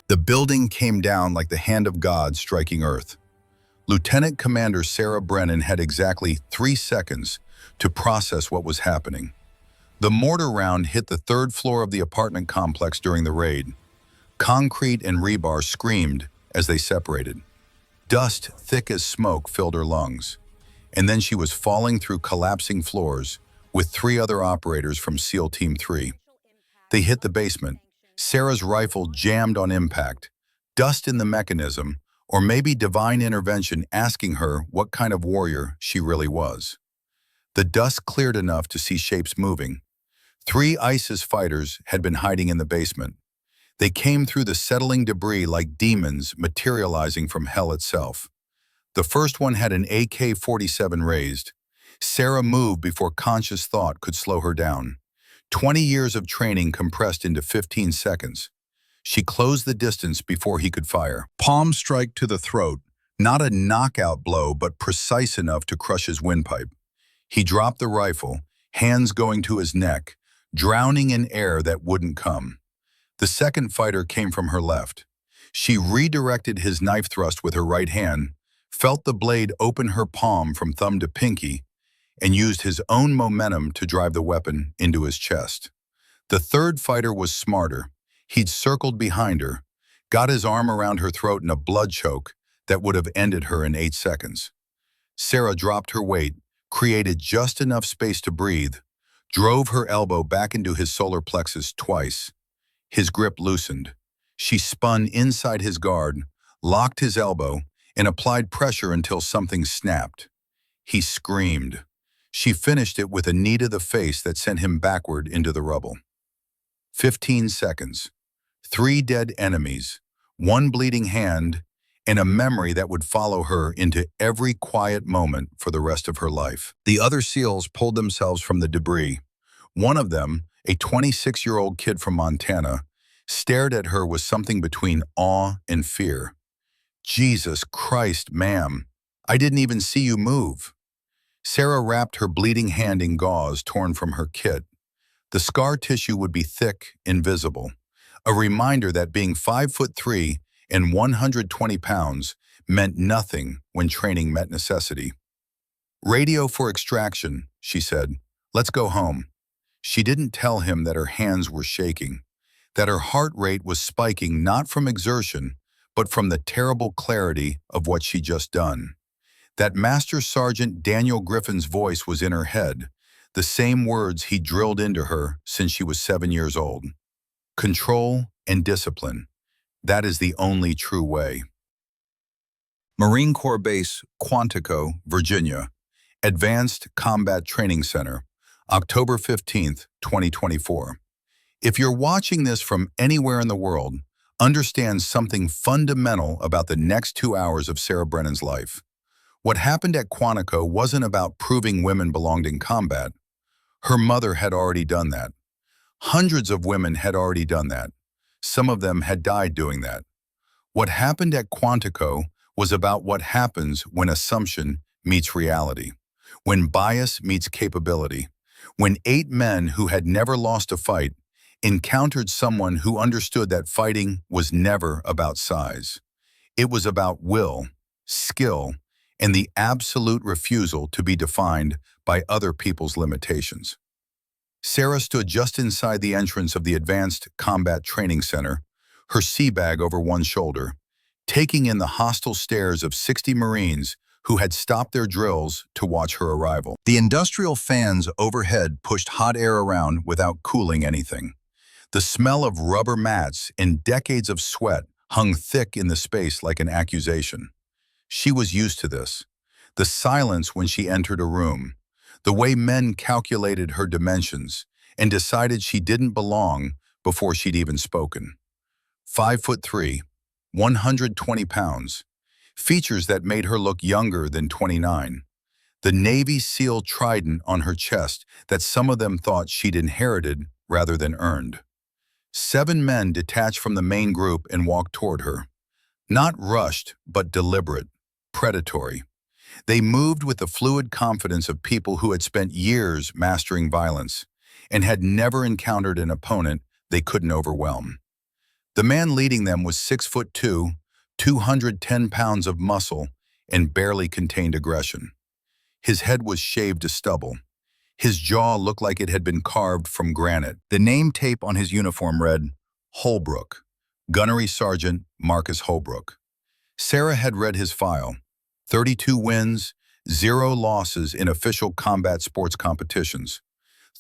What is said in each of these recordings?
The building came down like the hand of God striking earth. Lieutenant Commander Sarah Brennan had exactly 3 seconds to process what was happening. The mortar round hit the 3rd floor of the apartment complex during the raid. Concrete and rebar screamed as they separated. Dust thick as smoke filled her lungs. And then she was falling through collapsing floors with 3 other operators from SEAL Team 3. They hit the basement. Sarah's rifle jammed on impact. Dust in the mechanism, or maybe divine intervention asking her what kind of warrior she really was. The dust cleared enough to see shapes moving. 3 ISIS fighters had been hiding in the basement. They came through the settling debris like demons materializing from hell itself. The first one had an AK-47 raised. Sarah moved before conscious thought could slow her down. 20 years of training compressed into 15 seconds. She closed the distance before he could fire. Palm strike to the throat, not a knockout blow, but precise enough to crush his windpipe. He dropped the rifle, hands going to his neck, drowning in air that wouldn't come. The second fighter came from her left. She redirected his knife thrust with her right hand, felt the blade open her palm from thumb to pinky, and used his own momentum to drive the weapon into his chest. The third fighter was smarter. He'd circled behind her, got his arm around her throat in a blood choke that would have ended her in 8 seconds. Sarah dropped her weight, created just enough space to breathe, drove her elbow back into his solar plexus twice. His grip loosened. She spun inside his guard, locked his elbow, and applied pressure until something snapped. He screamed. She finished it with a knee to the face that sent him backward into the rubble. 15 seconds. 3 dead enemies, 1 bleeding hand, and a memory that would follow her into every quiet moment for the rest of her life. The other SEALs pulled themselves from the debris. One of them, a 26-year-old kid from Montana, stared at her with something between awe and fear. "Jesus Christ, ma'am, I didn't even see you move." Sarah wrapped her bleeding hand in gauze torn from her kit. The scar tissue would be thick and visible, a reminder that being 5'3" and 120 pounds meant nothing when training met necessity. "Radio for extraction," she said. "Let's go home." She didn't tell him that her hands were shaking, that her heart rate was spiking not from exertion, but from the terrible clarity of what she'd just done. That Master Sergeant Daniel Griffin's voice was in her head, the same words he drilled into her since she was 7 years old. Control and discipline. That is the only true way. Marine Corps Base, Quantico, Virginia. Advanced Combat Training Center, October 15th, 2024. If you're watching this from anywhere in the world, understand something fundamental about the next 2 hours of Sarah Brennan's life. What happened at Quantico wasn't about proving women belonged in combat. Her mother had already done that. Hundreds of women had already done that. Some of them had died doing that. What happened at Quantico was about what happens when assumption meets reality, when bias meets capability, when 8 men who had never lost a fight encountered someone who understood that fighting was never about size. It was about will, skill, and the absolute refusal to be defined by other people's limitations. Sarah stood just inside the entrance of the Advanced Combat Training Center, her sea bag over one shoulder, taking in the hostile stares of 60 Marines who had stopped their drills to watch her arrival. The industrial fans overhead pushed hot air around without cooling anything. The smell of rubber mats and decades of sweat hung thick in the space like an accusation. She was used to this. The silence when she entered a room, the way men calculated her dimensions and decided she didn't belong before she'd even spoken. 5'3", 120 pounds, features that made her look younger than 29. The Navy SEAL trident on her chest that some of them thought she'd inherited rather than earned. 7 men detached from the main group and walked toward her. Not rushed, but deliberate, predatory. They moved with the fluid confidence of people who had spent years mastering violence and had never encountered an opponent they couldn't overwhelm. The man leading them was 6'2", 210 pounds of muscle, and barely contained aggression. His head was shaved to stubble. His jaw looked like it had been carved from granite. The name tape on his uniform read, Holbrook, Gunnery Sergeant Marcus Holbrook. Sarah had read his file. 32 wins, 0 losses in official combat sports competitions.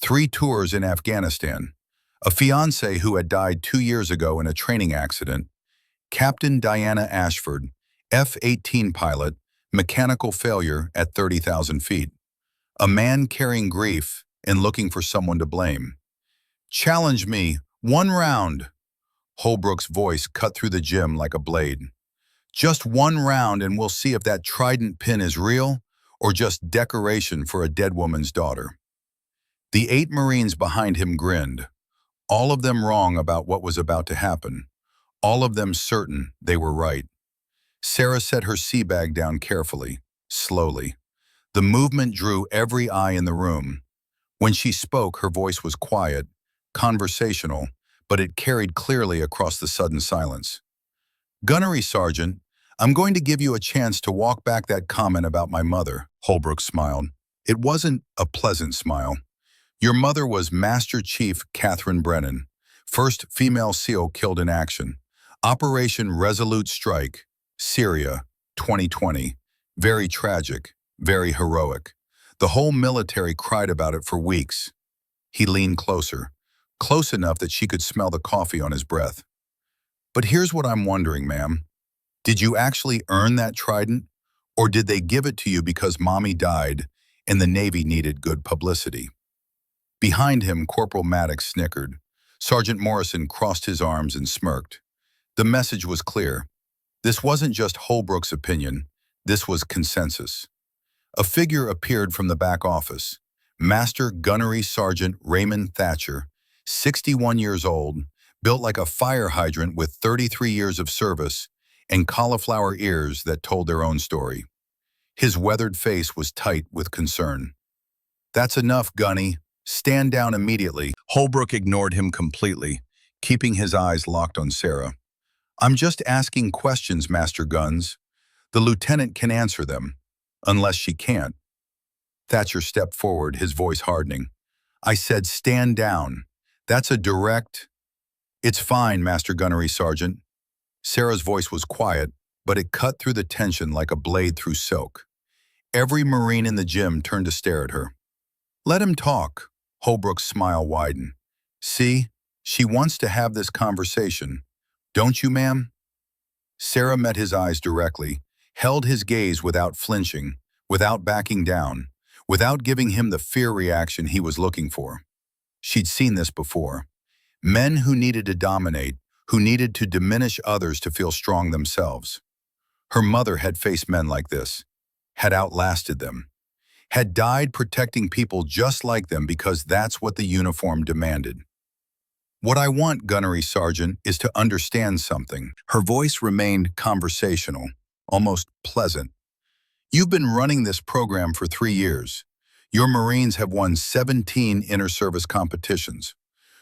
3 tours in Afghanistan. A fiancé who had died 2 years ago in a training accident. Captain Diana Ashford, F-18 pilot, mechanical failure at 30,000 feet. A man carrying grief and looking for someone to blame. Challenge me, 1 round. Holbrook's voice cut through the gym like a blade. Just 1 round and we'll see if that trident pin is real or just decoration for a dead woman's daughter. The 8 Marines behind him grinned, all of them wrong about what was about to happen, all of them certain they were right. Sarah set her sea bag down carefully, slowly. The movement drew every eye in the room. When she spoke, her voice was quiet, conversational, but it carried clearly across the sudden silence. Gunnery Sergeant, I'm going to give you a chance to walk back that comment about my mother. Holbrook smiled. It wasn't a pleasant smile. Your mother was Master Chief Catherine Brennan, first female SEAL killed in action. Operation Resolute Strike, Syria, 2020. Very tragic, very heroic. The whole military cried about it for weeks. He leaned closer, close enough that she could smell the coffee on his breath. But here's what I'm wondering, ma'am. Did you actually earn that trident, or did they give it to you because Mommy died and the Navy needed good publicity? Behind him, Corporal Maddox snickered. Sergeant Morrison crossed his arms and smirked. The message was clear. This wasn't just Holbrook's opinion. This was consensus. A figure appeared from the back office. Master Gunnery Sergeant Raymond Thatcher, 61 years old, built like a fire hydrant with 33 years of service and cauliflower ears that told their own story. His weathered face was tight with concern. That's enough, Gunny. Stand down immediately. Holbrook ignored him completely, keeping his eyes locked on Sarah. I'm just asking questions, Master Guns. The lieutenant can answer them, unless she can't. Thatcher stepped forward, his voice hardening. I said stand down. That's a direct... It's fine, Master Gunnery Sergeant. Sarah's voice was quiet, but it cut through the tension like a blade through silk. Every Marine in the gym turned to stare at her. Let him talk. Holbrook's smile widened. See, she wants to have this conversation. Don't you, ma'am? Sarah met his eyes directly, held his gaze without flinching, without backing down, without giving him the fear reaction he was looking for. She'd seen this before. Men who needed to dominate, who needed to diminish others to feel strong themselves. Her mother had faced men like this, had outlasted them, had died protecting people just like them because that's what the uniform demanded. What I want, Gunnery Sergeant, is to understand something. Her voice remained conversational, almost pleasant. You've been running this program for 3 years. Your Marines have won 17 inter-service competitions.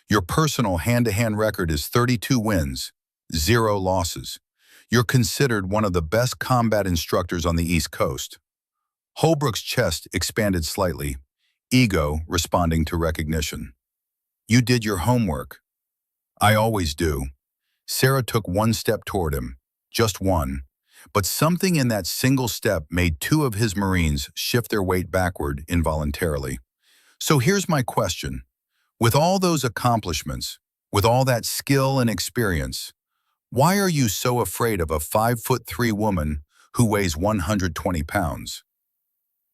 Your personal hand-to-hand record is 32 wins, 0 losses. You're considered one of the best combat instructors on the East Coast. Holbrook's chest expanded slightly, ego responding to recognition. You did your homework. I always do. Sarah took 1 step toward him, just 1. But something in that single step made 2 of his Marines shift their weight backward involuntarily. So here's my question. With all those accomplishments, with all that skill and experience, why are you so afraid of a 5'3" woman who weighs 120 pounds?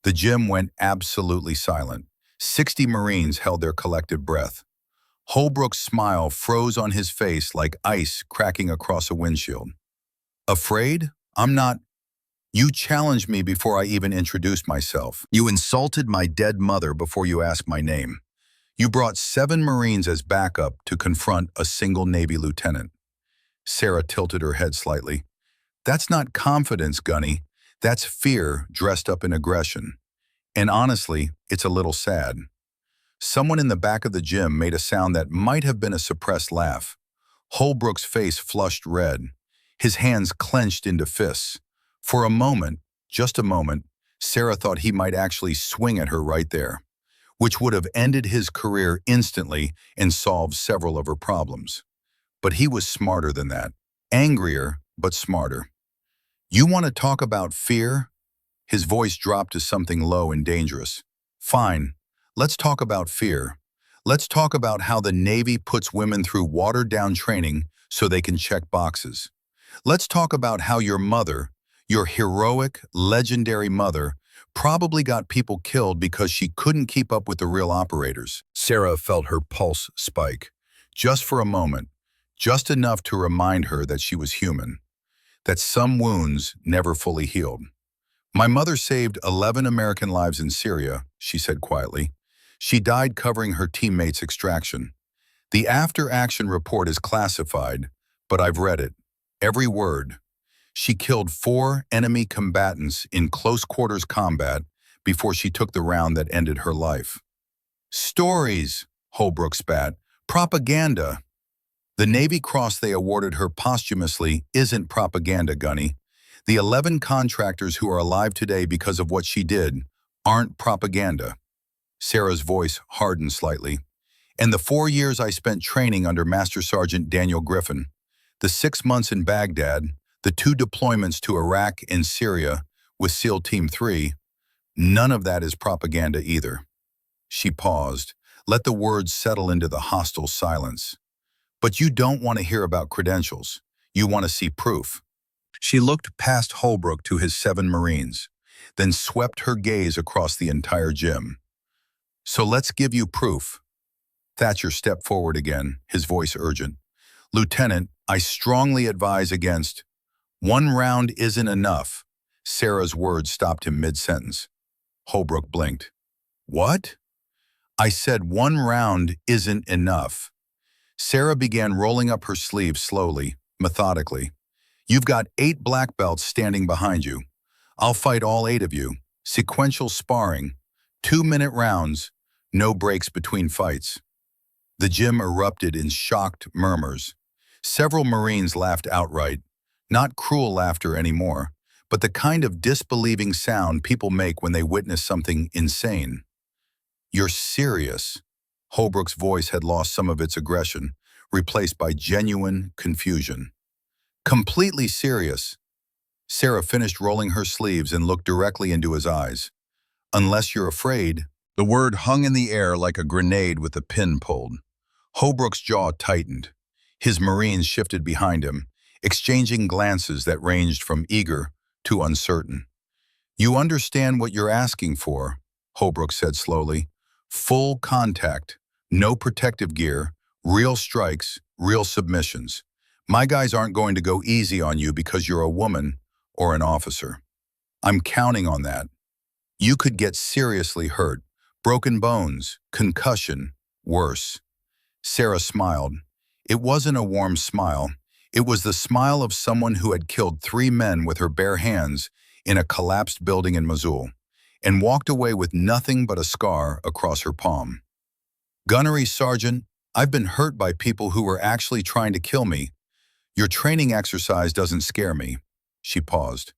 The gym went absolutely silent. 60 Marines held their collective breath. Holbrook's smile froze on his face like ice cracking across a windshield. Afraid? I'm not. You challenged me before I even introduced myself. You insulted my dead mother before you asked my name. You brought 7 Marines as backup to confront a single Navy lieutenant. Sarah tilted her head slightly. That's not confidence, Gunny. That's fear dressed up in aggression. And honestly, it's a little sad. Someone in the back of the gym made a sound that might have been a suppressed laugh. Holbrook's face flushed red, his hands clenched into fists. For a moment, just a moment, Sarah thought he might actually swing at her right there, which would have ended his career instantly and solved several of her problems. But he was smarter than that. Angrier, but smarter. You want to talk about fear? His voice dropped to something low and dangerous. Fine, let's talk about fear. Let's talk about how the Navy puts women through watered-down training so they can check boxes. Let's talk about how your mother, your heroic, legendary mother, probably got people killed because she couldn't keep up with the real operators. Sarah felt her pulse spike. Just for a moment, just enough to remind her that she was human, that some wounds never fully healed. My mother saved 11 American lives in Syria, she said quietly. She died covering her teammates' extraction. The after-action report is classified, but I've read it. Every word. She killed 4 enemy combatants in close-quarters combat before she took the round that ended her life. Stories, Holbrook spat. Propaganda. The Navy Cross they awarded her posthumously isn't propaganda, Gunny. The 11 contractors who are alive today because of what she did aren't propaganda. Sarah's voice hardened slightly. And the 4 years I spent training under Master Sergeant Daniel Griffin, the 6 months in Baghdad, the 2 deployments to Iraq and Syria with SEAL Team 3, none of that is propaganda either. She paused, let the words settle into the hostile silence. But you don't want to hear about credentials. You want to see proof. She looked past Holbrook to his 7 Marines, then swept her gaze across the entire gym. So let's give you proof. Thatcher stepped forward again, his voice urgent. Lieutenant, I strongly advise against. 1 round isn't enough. Sarah's words stopped him mid-sentence. Holbrook blinked. What? I said 1 round isn't enough. Sarah began rolling up her sleeves slowly, methodically. You've got 8 black belts standing behind you. I'll fight all 8 of you. Sequential sparring. 2-minute rounds. No breaks between fights. The gym erupted in shocked murmurs. Several Marines laughed outright. Not cruel laughter anymore, but the kind of disbelieving sound people make when they witness something insane. You're serious? Holbrook's voice had lost some of its aggression, replaced by genuine confusion. Completely serious. Sarah finished rolling her sleeves and looked directly into his eyes. Unless you're afraid. The word hung in the air like a grenade with a pin pulled. Holbrook's jaw tightened. His Marines shifted behind him, exchanging glances that ranged from eager to uncertain. You understand what you're asking for, Holbrook said slowly. Full contact, no protective gear, real strikes, real submissions. My guys aren't going to go easy on you because you're a woman or an officer. I'm counting on that. You could get seriously hurt, broken bones, concussion, worse. Sarah smiled. It wasn't a warm smile. It was the smile of someone who had killed 3 men with her bare hands in a collapsed building in Mosul, and walked away with nothing but a scar across her palm. Gunnery Sergeant, I've been hurt by people who were actually trying to kill me. Your training exercise doesn't scare me. She paused.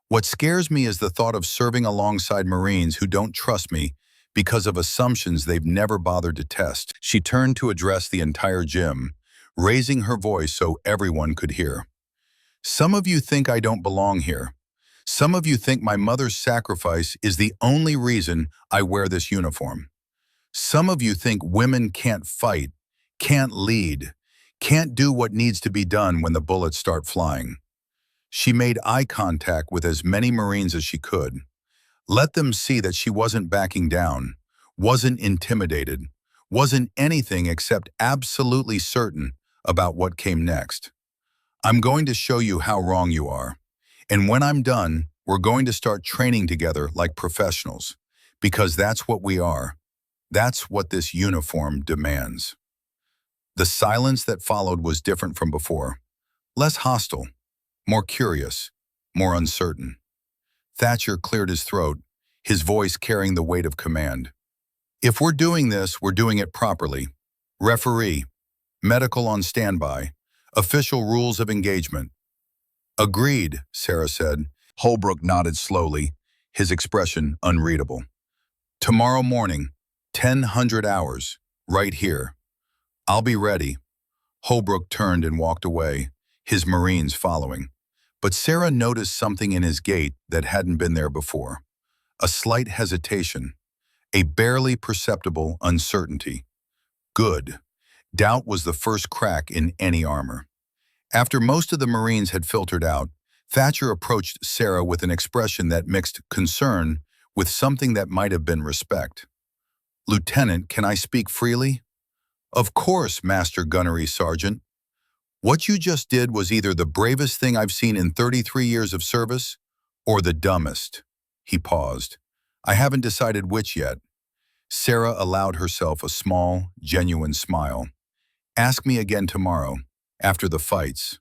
What scares me is the thought of serving alongside Marines who don't trust me because of assumptions they've never bothered to test. She turned to address the entire gym, raising her voice so everyone could hear. Some of you think I don't belong here. Some of you think my mother's sacrifice is the only reason I wear this uniform. Some of you think women can't fight, can't lead, can't do what needs to be done when the bullets start flying. She made eye contact with as many Marines as she could. Let them see that she wasn't backing down, wasn't intimidated, wasn't anything except absolutely certain about what came next. I'm going to show you how wrong you are. And when I'm done, we're going to start training together like professionals, because that's what we are. That's what this uniform demands. The silence that followed was different from before. Less hostile, more curious, more uncertain. Thatcher cleared his throat, his voice carrying the weight of command. If we're doing this, we're doing it properly. Referee, medical on standby, Official rules of engagement. Agreed, Sarah said. Holbrook nodded slowly, his expression unreadable. Tomorrow morning, 1000 hours, right here. I'll be ready. Holbrook turned and walked away, his Marines following. But Sarah noticed something in his gait that hadn't been there before. A slight hesitation, a barely perceptible uncertainty. Good. Doubt was the first crack in any armor. After most of the Marines had filtered out, Thatcher approached Sarah with an expression that mixed concern with something that might have been respect. "Lieutenant, can I speak freely?" "Of course, Master Gunnery Sergeant. What you just did was either the bravest thing I've seen in 33 years of service, or the dumbest." He paused. "I haven't decided which yet." Sarah allowed herself a small, genuine smile. "Ask me again tomorrow, after the fights."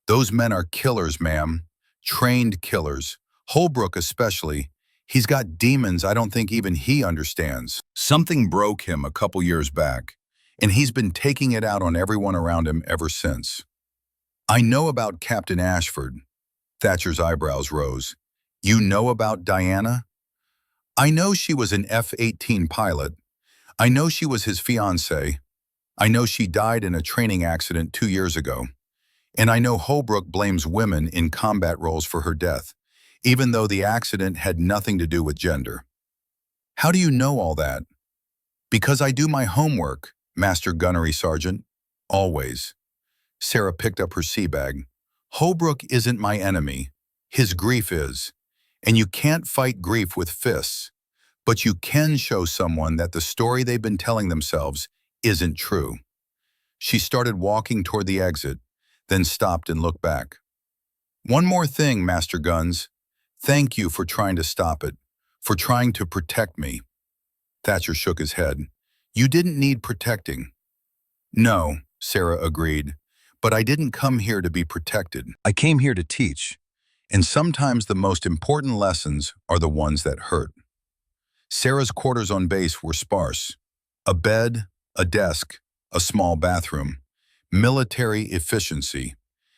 "Those men are killers, ma'am. Trained killers. Holbrook especially. He's got demons I don't think even he understands. Something broke him a couple years back, and he's been taking it out on everyone around him ever since." "I know about Captain Ashford." Thatcher's eyebrows rose. "You know about Diana?" "I know she was an F-18 pilot. I know she was his fiancée. I know she died in a training accident 2 years ago. And I know Holbrook blames women in combat roles for her death, even though the accident had nothing to do with gender." "How do you know all that?" "Because I do my homework, Master Gunnery Sergeant. Always." Sarah picked up her sea bag. "Holbrook isn't my enemy. His grief is. And you can't fight grief with fists. But you can show someone that the story they've been telling themselves isn't true." She started walking toward the exit, then stopped and looked back. "One more thing, Master Guns. Thank you for trying to stop it, for trying to protect me." Thatcher shook his head. "You didn't need protecting." "No," Sarah agreed, "but I didn't come here to be protected. I came here to teach. And sometimes the most important lessons are the ones that hurt." Sarah's quarters on base were sparse. A bed, a desk, a small bathroom. Military efficiency.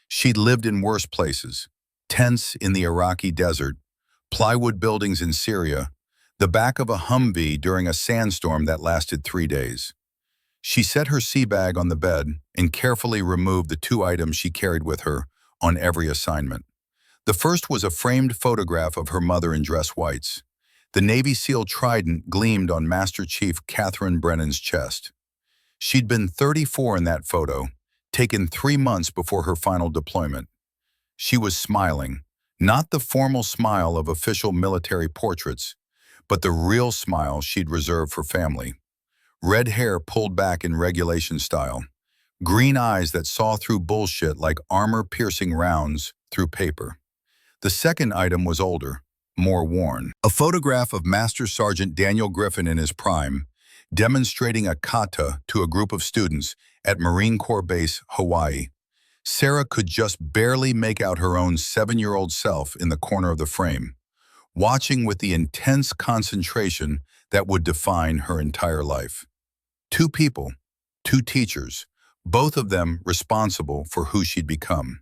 She'd lived in worse places. Tents in the Iraqi desert, plywood buildings in Syria, the back of a Humvee during a sandstorm that lasted 3 days. She set her sea bag on the bed and carefully removed the 2 items she carried with her on every assignment. The first was a framed photograph of her mother in dress whites. The Navy SEAL trident gleamed on Master Chief Catherine Brennan's chest. She'd been 34 in that photo, taken 3 months before her final deployment. She was smiling, not the formal smile of official military portraits, but the real smile she'd reserved for family. Red hair pulled back in regulation style, green eyes that saw through bullshit like armor-piercing rounds through paper. The second item was older, more worn. A photograph of Master Sergeant Daniel Griffin in his prime, demonstrating a kata to a group of students at Marine Corps Base, Hawaii. Sarah could just barely make out her own 7-year-old self in the corner of the frame, watching with the intense concentration that would define her entire life. 2 people, 2 teachers, both of them responsible for who she'd become.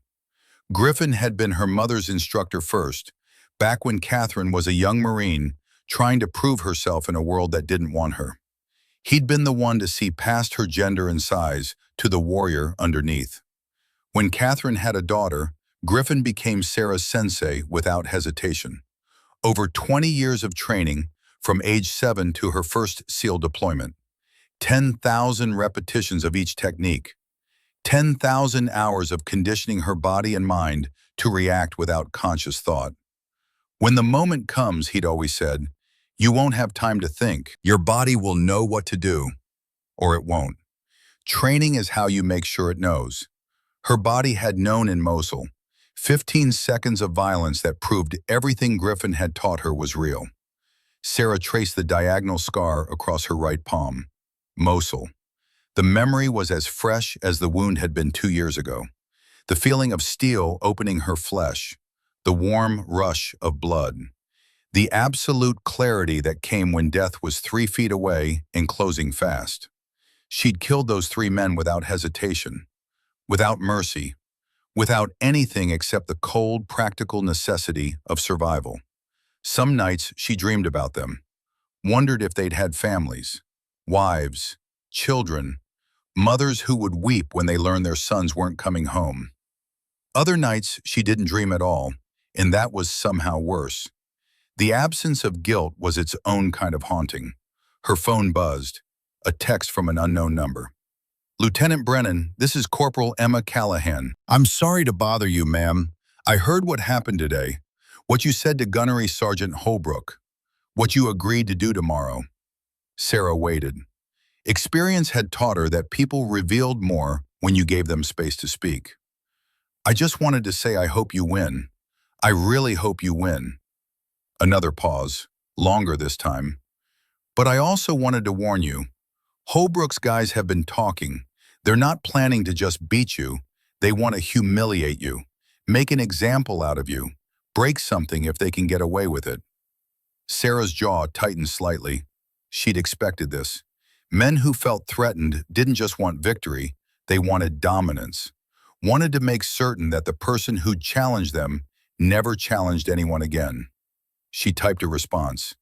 Griffin had been her mother's instructor first, back when Catherine was a young Marine trying to prove herself in a world that didn't want her. He'd been the one to see past her gender and size to the warrior underneath. When Catherine had a daughter, Griffin became Sarah's sensei without hesitation. Over 20 years of training, from age 7 to her first SEAL deployment. 10,000 repetitions of each technique. 10,000 hours of conditioning her body and mind to react without conscious thought. When the moment comes, he'd always said, you won't have time to think. Your body will know what to do, or it won't. Training is how you make sure it knows. Her body had known in Mosul, 15 seconds of violence that proved everything Griffin had taught her was real. Sarah traced the diagonal scar across her right palm. Mosul. The memory was as fresh as the wound had been 2 years ago. The feeling of steel opening her flesh, the warm rush of blood, the absolute clarity that came when death was 3 feet away and closing fast. She'd killed those 3 men without hesitation. without mercy, without anything except the cold, practical necessity of survival. Some nights she dreamed about them, wondered if they'd had families, wives, children, mothers who would weep when they learned their sons weren't coming home. Other nights she didn't dream at all, and that was somehow worse. The absence of guilt was its own kind of haunting. Her phone buzzed, a text from an unknown number. "Lieutenant Brennan, this is Corporal Emma Callahan. I'm sorry to bother you, ma'am. I heard what happened today, what you said to Gunnery Sergeant Holbrook, what you agreed to do tomorrow." Sarah waited. Experience had taught her that people revealed more when you gave them space to speak. "I just wanted to say I hope you win. I really hope you win." Another pause, longer this time. "But I also wanted to warn you. Holbrook's guys have been talking. They're not planning to just beat you. They want to humiliate you, make an example out of you, break something if they can get away with it." Sarah's jaw tightened slightly. She'd expected this. Men who felt threatened didn't just want victory, they wanted dominance, wanted to make certain that the person who'd challenged them never challenged anyone again. She typed a response.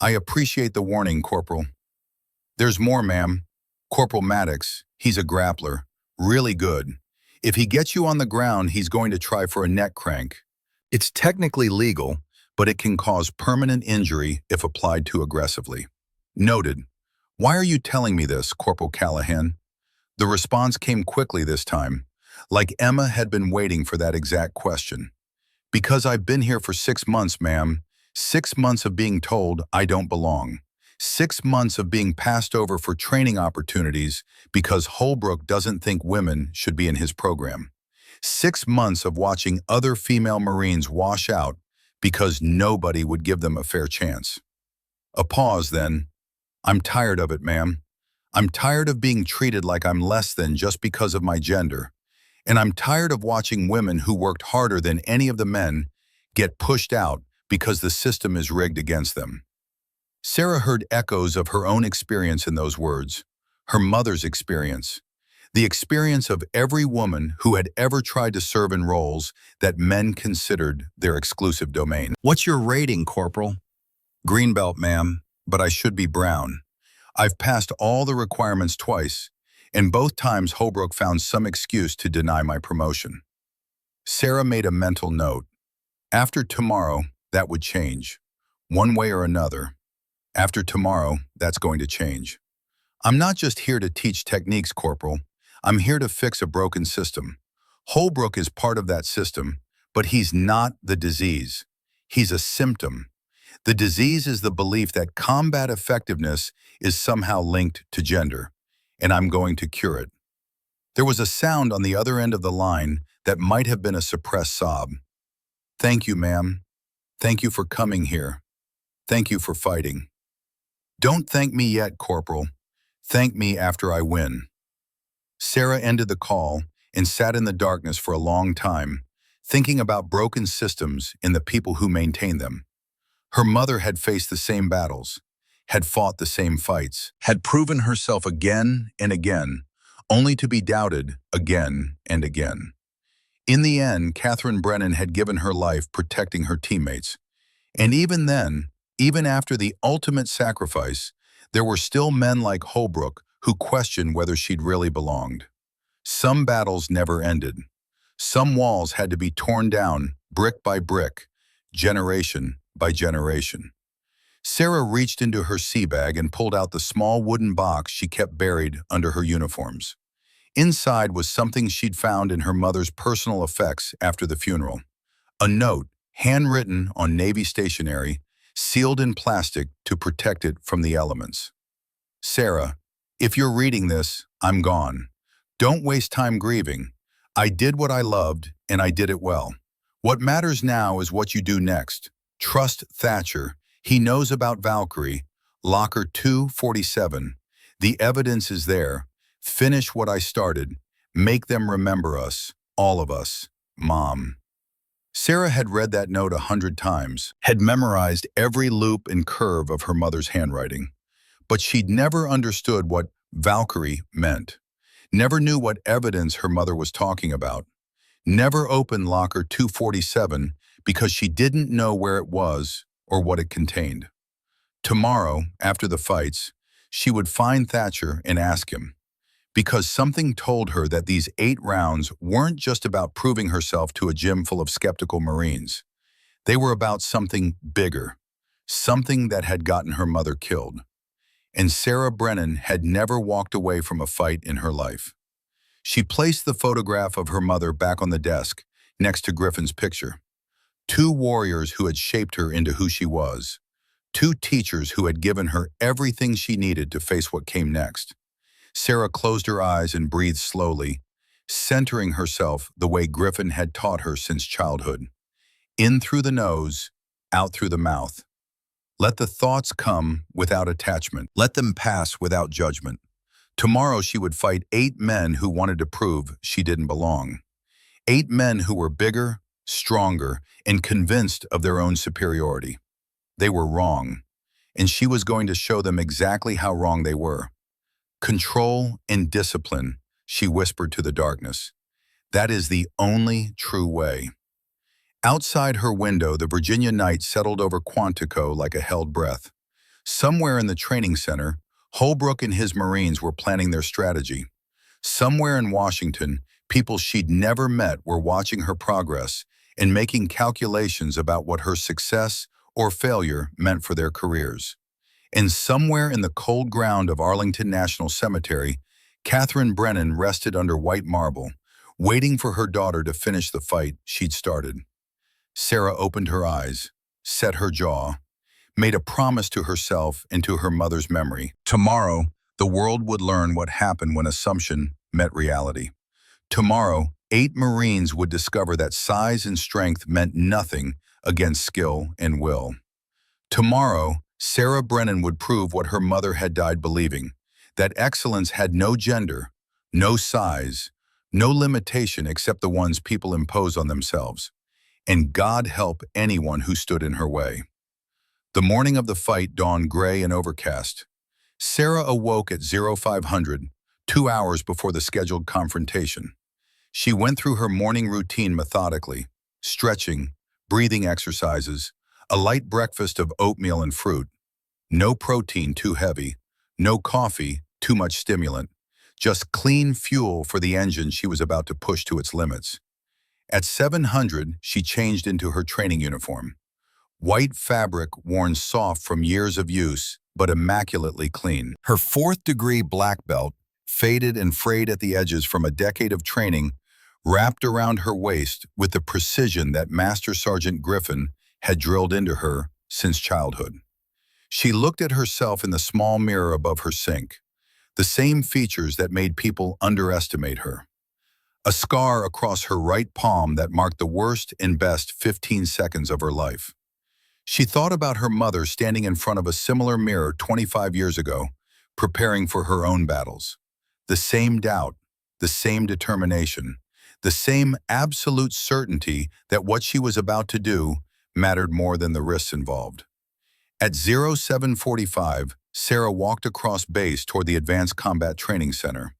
"I appreciate the warning, Corporal. There's more, ma'am. Corporal Maddox, he's a grappler. Really good. If he gets you on the ground, he's going to try for a neck crank. It's technically legal, but it can cause permanent injury if applied too aggressively." Noted. "Why are you telling me this, Corporal Callahan?" The response came quickly this time, like Emma had been waiting for that exact question. "Because I've been here for 6 months, ma'am. 6 months of being told I don't belong. 6 months of being passed over for training opportunities because Holbrook doesn't think women should be in his program. 6 months of watching other female Marines wash out because nobody would give them a fair chance." A pause then. "I'm tired of it, ma'am. I'm tired of being treated like I'm less than just because of my gender. And I'm tired of watching women who worked harder than any of the men get pushed out because the system is rigged against them." Sarah heard echoes of her own experience in those words, her mother's experience, the experience of every woman who had ever tried to serve in roles that men considered their exclusive domain. "What's your rating, Corporal?" "Green belt, ma'am, but I should be brown. I've passed all the requirements twice, and both times Holbrook found some excuse to deny my promotion." Sarah made a mental note. After tomorrow, that would change. One way or another. After tomorrow, that's going to change. "I'm not just here to teach techniques, Corporal. I'm here to fix a broken system. Holbrook is part of that system, but he's not the disease. He's a symptom. The disease is the belief that combat effectiveness is somehow linked to gender, and I'm going to cure it." There was a sound on the other end of the line that might have been a suppressed sob. "Thank you, ma'am. Thank you for coming here. Thank you for fighting." "Don't thank me yet, Corporal. Thank me after I win." Sarah ended the call and sat in the darkness for a long time, thinking about broken systems and the people who maintain them. Her mother had faced the same battles, had fought the same fights, had proven herself again and again, only to be doubted again and again. In the end, Catherine Brennan had given her life protecting her teammates. And even then, even after the ultimate sacrifice, there were still men like Holbrook who questioned whether she'd really belonged. Some battles never ended. Some walls had to be torn down, brick by brick, generation by generation. Sarah reached into her sea bag and pulled out the small wooden box she kept buried under her uniforms. Inside was something she'd found in her mother's personal effects after the funeral. A note, handwritten on Navy stationery, sealed in plastic to protect it from the elements. "Sarah, if you're reading this, I'm gone. Don't waste time grieving. I did what I loved, and I did it well. What matters now is what you do next. Trust Thatcher. He knows about Valkyrie. Locker 247. The evidence is there. Finish what I started. Make them remember us, all of us. Mom." Sarah had read that note 100 times, had memorized every loop and curve of her mother's handwriting. But she'd never understood what Valkyrie meant. never knew what evidence her mother was talking about, never opened locker 247 because she didn't know where it was or what it contained. Tomorrow, after the fights, she would find Thatcher and ask him, because something told her that these 8 rounds weren't just about proving herself to a gym full of skeptical Marines. They were about something bigger, something that had gotten her mother killed. And Sarah Brennan had never walked away from a fight in her life. She placed the photograph of her mother back on the desk, next to Griffin's picture. 2 warriors who had shaped her into who she was. 2 teachers who had given her everything she needed to face what came next. Sarah closed her eyes and breathed slowly, centering herself the way Griffin had taught her since childhood. In through the nose, out through the mouth. Let the thoughts come without attachment. Let them pass without judgment. Tomorrow she would fight 8 men who wanted to prove she didn't belong. 8 men who were bigger, stronger, and convinced of their own superiority. They were wrong, and she was going to show them exactly how wrong they were. Control and discipline, she whispered to the darkness. That is the only true way. Outside her window, the Virginia night settled over Quantico like a held breath. Somewhere in the training center, Holbrook and his Marines were planning their strategy. Somewhere in Washington, people she'd never met were watching her progress and making calculations about what her success or failure meant for their careers. And somewhere in the cold ground of Arlington National Cemetery, Catherine Brennan rested under white marble, waiting for her daughter to finish the fight she'd started. Sarah opened her eyes, set her jaw, made a promise to herself and to her mother's memory. Tomorrow, the world would learn what happened when assumption met reality. Tomorrow, 8 Marines would discover that size and strength meant nothing against skill and will. Tomorrow, Sarah Brennan would prove what her mother had died believing, that excellence had no gender, no size, no limitation except the ones people impose on themselves. And God help anyone who stood in her way. The morning of the fight dawned gray and overcast. Sarah awoke at 0500, 2 hours before the scheduled confrontation. She went through her morning routine methodically, stretching, breathing exercises, a light breakfast of oatmeal and fruit. No protein too heavy, no coffee, too much stimulant, just clean fuel for the engine she was about to push to its limits. At 700, she changed into her training uniform. White fabric worn soft from years of use, but immaculately clean. Her 4th-degree black belt, faded and frayed at the edges from a decade of training, wrapped around her waist with the precision that Master Sergeant Griffin had drilled into her since childhood. She looked at herself in the small mirror above her sink, the same features that made people underestimate her. A scar across her right palm that marked the worst and best 15 seconds of her life. She thought about her mother standing in front of a similar mirror 25 years ago, preparing for her own battles. The same doubt, the same determination, the same absolute certainty that what she was about to do mattered more than the risks involved. At 0745, Sarah walked across base toward the Advanced Combat Training Center.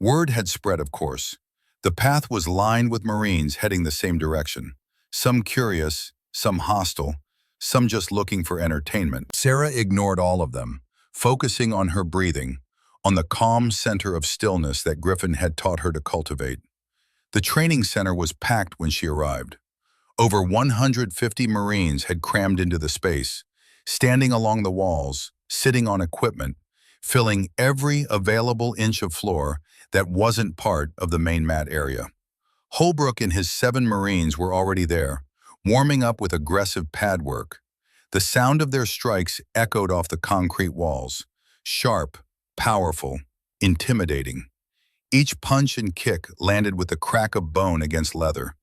Word had spread, of course. The path was lined with Marines heading the same direction, some curious, some hostile, some just looking for entertainment. Sarah ignored all of them, focusing on her breathing, on the calm center of stillness that Griffin had taught her to cultivate. The training center was packed when she arrived. Over 150 Marines had crammed into the space, standing along the walls, sitting on equipment, filling every available inch of floor that wasn't part of the main mat area. Holbrook and his 7 Marines were already there, warming up with aggressive pad work. The sound of their strikes echoed off the concrete walls, sharp, powerful, intimidating. Each punch and kick landed with the crack of bone against leather,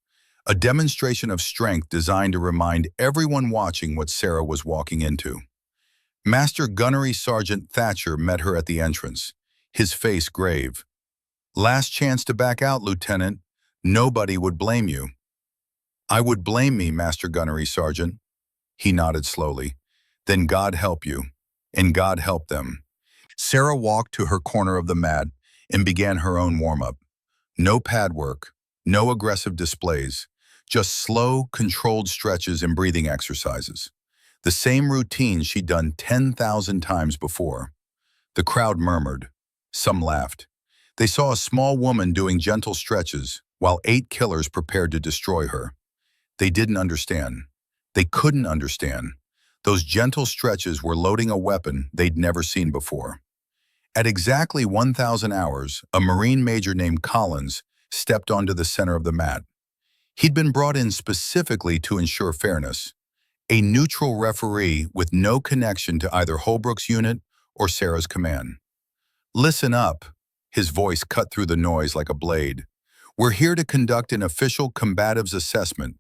a demonstration of strength designed to remind everyone watching what Sarah was walking into. Master Gunnery Sergeant Thatcher met her at the entrance, his face grave. "Last chance to back out, Lieutenant. Nobody would blame you." "I would blame me, Master Gunnery Sergeant." He nodded slowly. "Then God help you, and God help them." Sarah walked to her corner of the mat, and began her own warm-up. No pad work, no aggressive displays, just slow, controlled stretches and breathing exercises. The same routine she'd done 10,000 times before. The crowd murmured. Some laughed. They saw a small woman doing gentle stretches while 8 killers prepared to destroy her. They didn't understand. They couldn't understand. Those gentle stretches were loading a weapon they'd never seen before. At exactly 1,000 hours, a Marine major named Collins stepped onto the center of the mat. He'd been brought in specifically to ensure fairness. A neutral referee with no connection to either Holbrook's unit or Sarah's command. "Listen up," his voice cut through the noise like a blade. "We're here to conduct an official combatives assessment.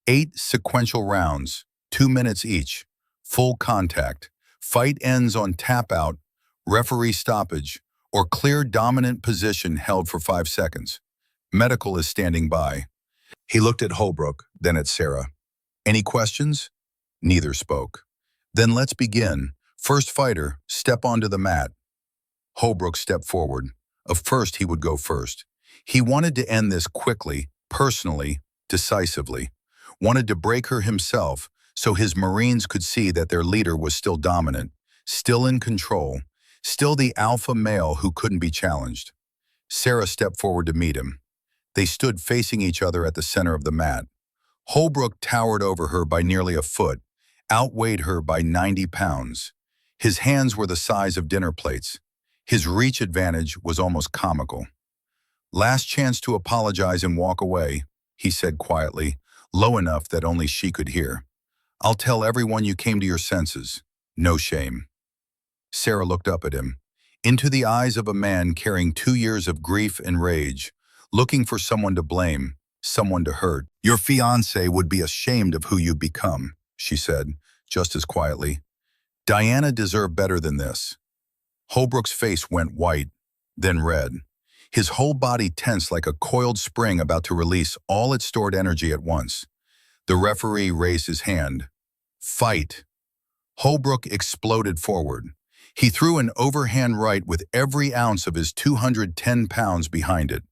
8 sequential rounds, 2 minutes each. Full contact. Fight ends on tap-out, referee stoppage, or clear dominant position held for 5 seconds. Medical is standing by." He looked at Holbrook, then at Sarah. "Any questions?" Neither spoke. "Then let's begin. First fighter, step onto the mat." Holbrook stepped forward. Of course he would go first. He wanted to end this quickly, personally, decisively. Wanted to break her himself so his Marines could see that their leader was still dominant, still in control, still the alpha male who couldn't be challenged. Sarah stepped forward to meet him. They stood facing each other at the center of the mat. Holbrook towered over her by nearly a foot, outweighed her by 90 pounds. His hands were the size of dinner plates. His reach advantage was almost comical. "Last chance to apologize and walk away," he said quietly, low enough that only she could hear. "I'll tell everyone you came to your senses. No shame." Sarah looked up at him, into the eyes of a man carrying 2 years of grief and rage, looking for someone to blame, someone to hurt. "Your fiancé would be ashamed of who you've become," she said, just as quietly. "Diana deserved better than this." Holbrook's face went white, then red. His whole body tensed like a coiled spring about to release all its stored energy at once. The referee raised his hand. "Fight." Holbrook exploded forward. He threw an overhand right with every ounce of his 210 pounds behind it.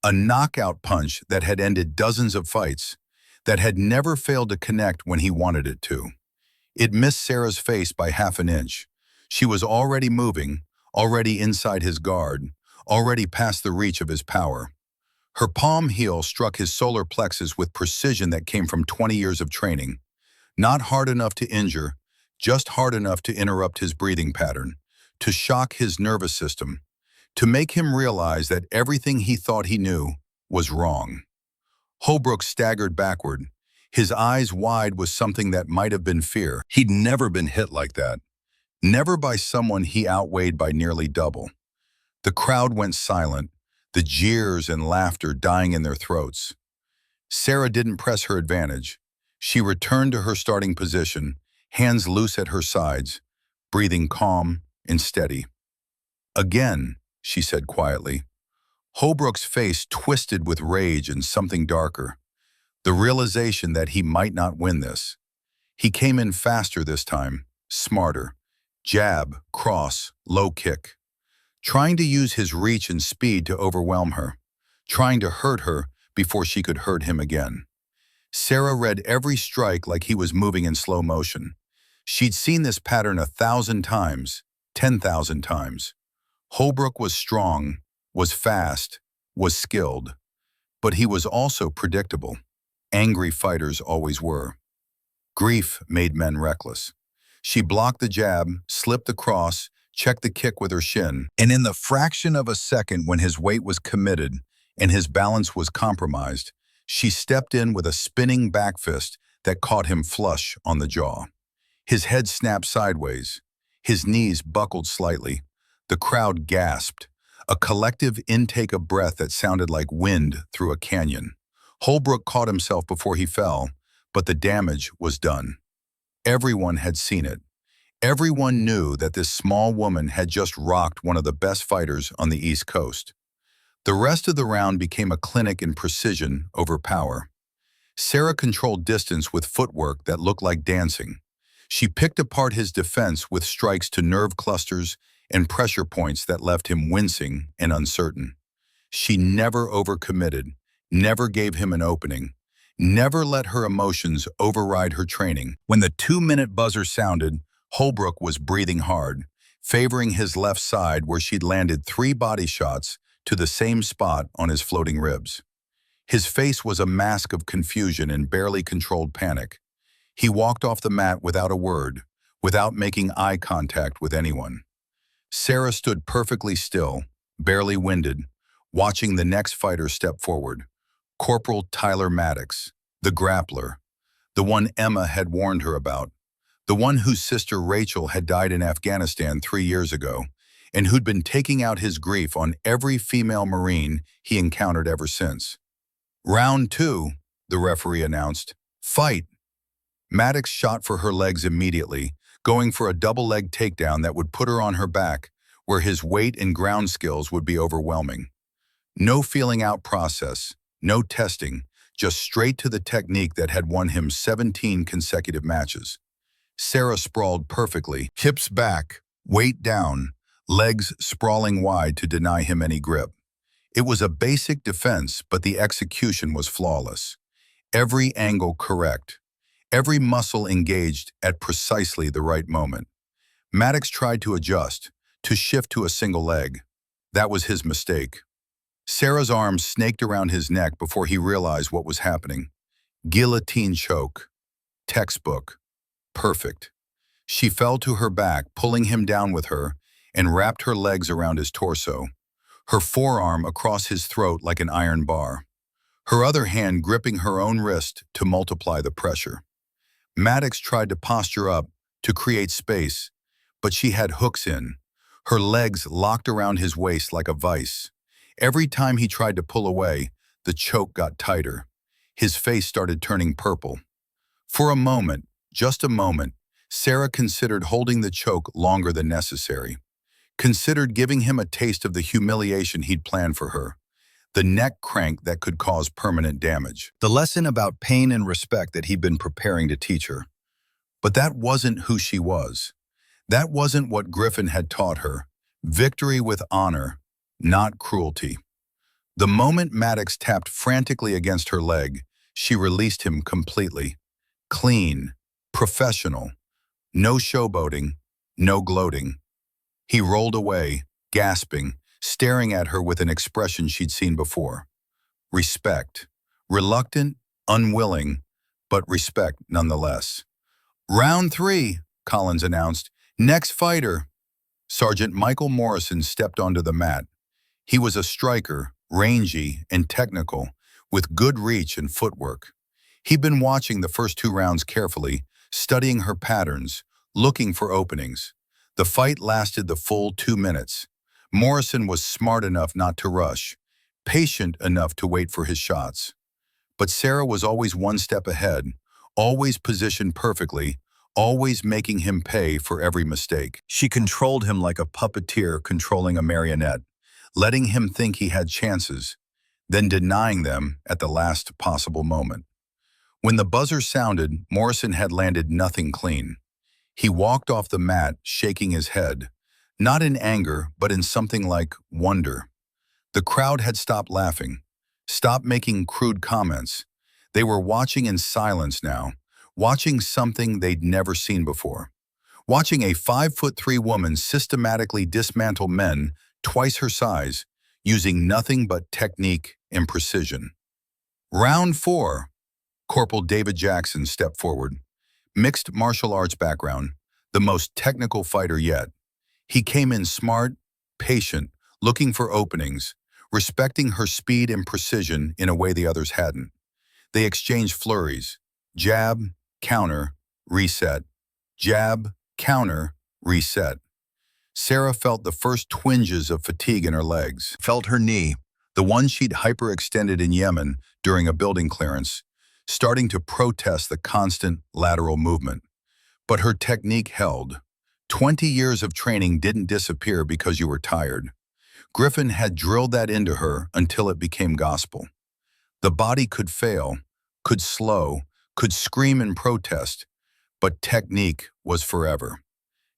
A knockout punch that had ended dozens of fights, that had never failed to connect when he wanted it to. It missed Sarah's face by half an inch. She was already moving, already inside his guard, already past the reach of his power. Her palm heel struck his solar plexus with precision that came from 20 years of training. Not hard enough to injure, just hard enough to interrupt his breathing pattern, to shock his nervous system, to make him realize that everything he thought he knew was wrong. Holbrook staggered backward, his eyes wide with something that might have been fear. He'd never been hit like that. Never by someone he outweighed by nearly double. The crowd went silent, the jeers and laughter dying in their throats. Sarah didn't press her advantage. She returned to her starting position, hands loose at her sides, breathing calm and steady. "Again," she said quietly. Holbrook's face twisted with rage and something darker. The realization that he might not win this. He came in faster this time, smarter. Jab, cross, low kick. Trying to use his reach and speed to overwhelm her. Trying to hurt her before she could hurt him again. Sarah read every strike like he was moving in slow motion. She'd seen this pattern 1,000 times, 10,000 times. Holbrook was strong, was fast, was skilled. But he was also predictable. Angry fighters always were. Grief made men reckless. She blocked the jab, slipped the cross, checked the kick with her shin, and in the fraction of a second when his weight was committed and his balance was compromised, she stepped in with a spinning back fist that caught him flush on the jaw. His head snapped sideways. His knees buckled slightly. The crowd gasped, a collective intake of breath that sounded like wind through a canyon. Holbrook caught himself before he fell, but the damage was done. Everyone had seen it. Everyone knew that this small woman had just rocked one of the best fighters on the East Coast. The rest of the round became a clinic in precision over power. Sarah controlled distance with footwork that looked like dancing. She picked apart his defense with strikes to nerve clusters and pressure points that left him wincing and uncertain. She never overcommitted, never gave him an opening, never let her emotions override her training. When the 2-minute buzzer sounded, Holbrook was breathing hard, favoring his left side where she'd landed 3 body shots to the same spot on his floating ribs. His face was a mask of confusion and barely controlled panic. He walked off the mat without a word, without making eye contact with anyone. Sarah stood perfectly still, barely winded, watching the next fighter step forward. Corporal Tyler Maddox, the grappler, the one Emma had warned her about, the one whose sister Rachel had died in Afghanistan 3 years ago, and who'd been taking out his grief on every female Marine he encountered ever since. "Round 2, the referee announced. "Fight." Maddox shot for her legs immediately, going for a double-leg takedown that would put her on her back, where his weight and ground skills would be overwhelming. No feeling-out process, no testing, just straight to the technique that had won him 17 consecutive matches. Sarah sprawled perfectly, hips back, weight down, legs sprawling wide to deny him any grip. It was a basic defense, but the execution was flawless. Every angle correct, every muscle engaged at precisely the right moment. Maddox tried to adjust, to shift to a single leg. That was his mistake. Sarah's arms snaked around his neck before he realized what was happening. Guillotine choke. Textbook. Perfect. She fell to her back, pulling him down with her, and wrapped her legs around his torso, her forearm across his throat like an iron bar, her other hand gripping her own wrist to multiply the pressure. Maddox tried to posture up, to create space, but she had hooks in, her legs locked around his waist like a vice. Every time he tried to pull away, the choke got tighter. His face started turning purple. For a moment, just a moment, Sarah considered holding the choke longer than necessary, considered giving him a taste of the humiliation he'd planned for her, the neck crank that could cause permanent damage, the lesson about pain and respect that he'd been preparing to teach her. But that wasn't who she was. That wasn't what Griffin had taught her. Victory with honor, not cruelty. The moment Maddox tapped frantically against her leg, she released him completely. Clean, professional, no showboating, no gloating. He rolled away, gasping, staring at her with an expression she'd seen before. Respect. Reluctant, unwilling, but respect nonetheless. "Round 3, Collins announced. "Next fighter." Sergeant Michael Morrison stepped onto the mat. He was a striker, rangy and technical, with good reach and footwork. He'd been watching the first 2 rounds carefully, studying her patterns, looking for openings. The fight lasted the full 2 minutes. Morrison was smart enough not to rush, patient enough to wait for his shots. But Sarah was always one step ahead, always positioned perfectly, always making him pay for every mistake. She controlled him like a puppeteer controlling a marionette, letting him think he had chances, then denying them at the last possible moment. When the buzzer sounded, Morrison had landed nothing clean. He walked off the mat, shaking his head, not in anger, but in something like wonder. The crowd had stopped laughing, stopped making crude comments. They were watching in silence now, watching something they'd never seen before. Watching a 5'3" woman systematically dismantle men twice her size, using nothing but technique and precision. "Round 4, Corporal David Jackson stepped forward. Mixed martial arts background, the most technical fighter yet. He came in smart, patient, looking for openings, respecting her speed and precision in a way the others hadn't. They exchanged flurries, jab, counter, reset, jab, counter, reset. Sarah felt the first twinges of fatigue in her legs, felt her knee, the one she'd hyperextended in Yemen during a building clearance, starting to protest the constant lateral movement. But her technique held. 20 years of training didn't disappear because you were tired. Griffin had drilled that into her until it became gospel. The body could fail, could slow, could scream in protest, but technique was forever.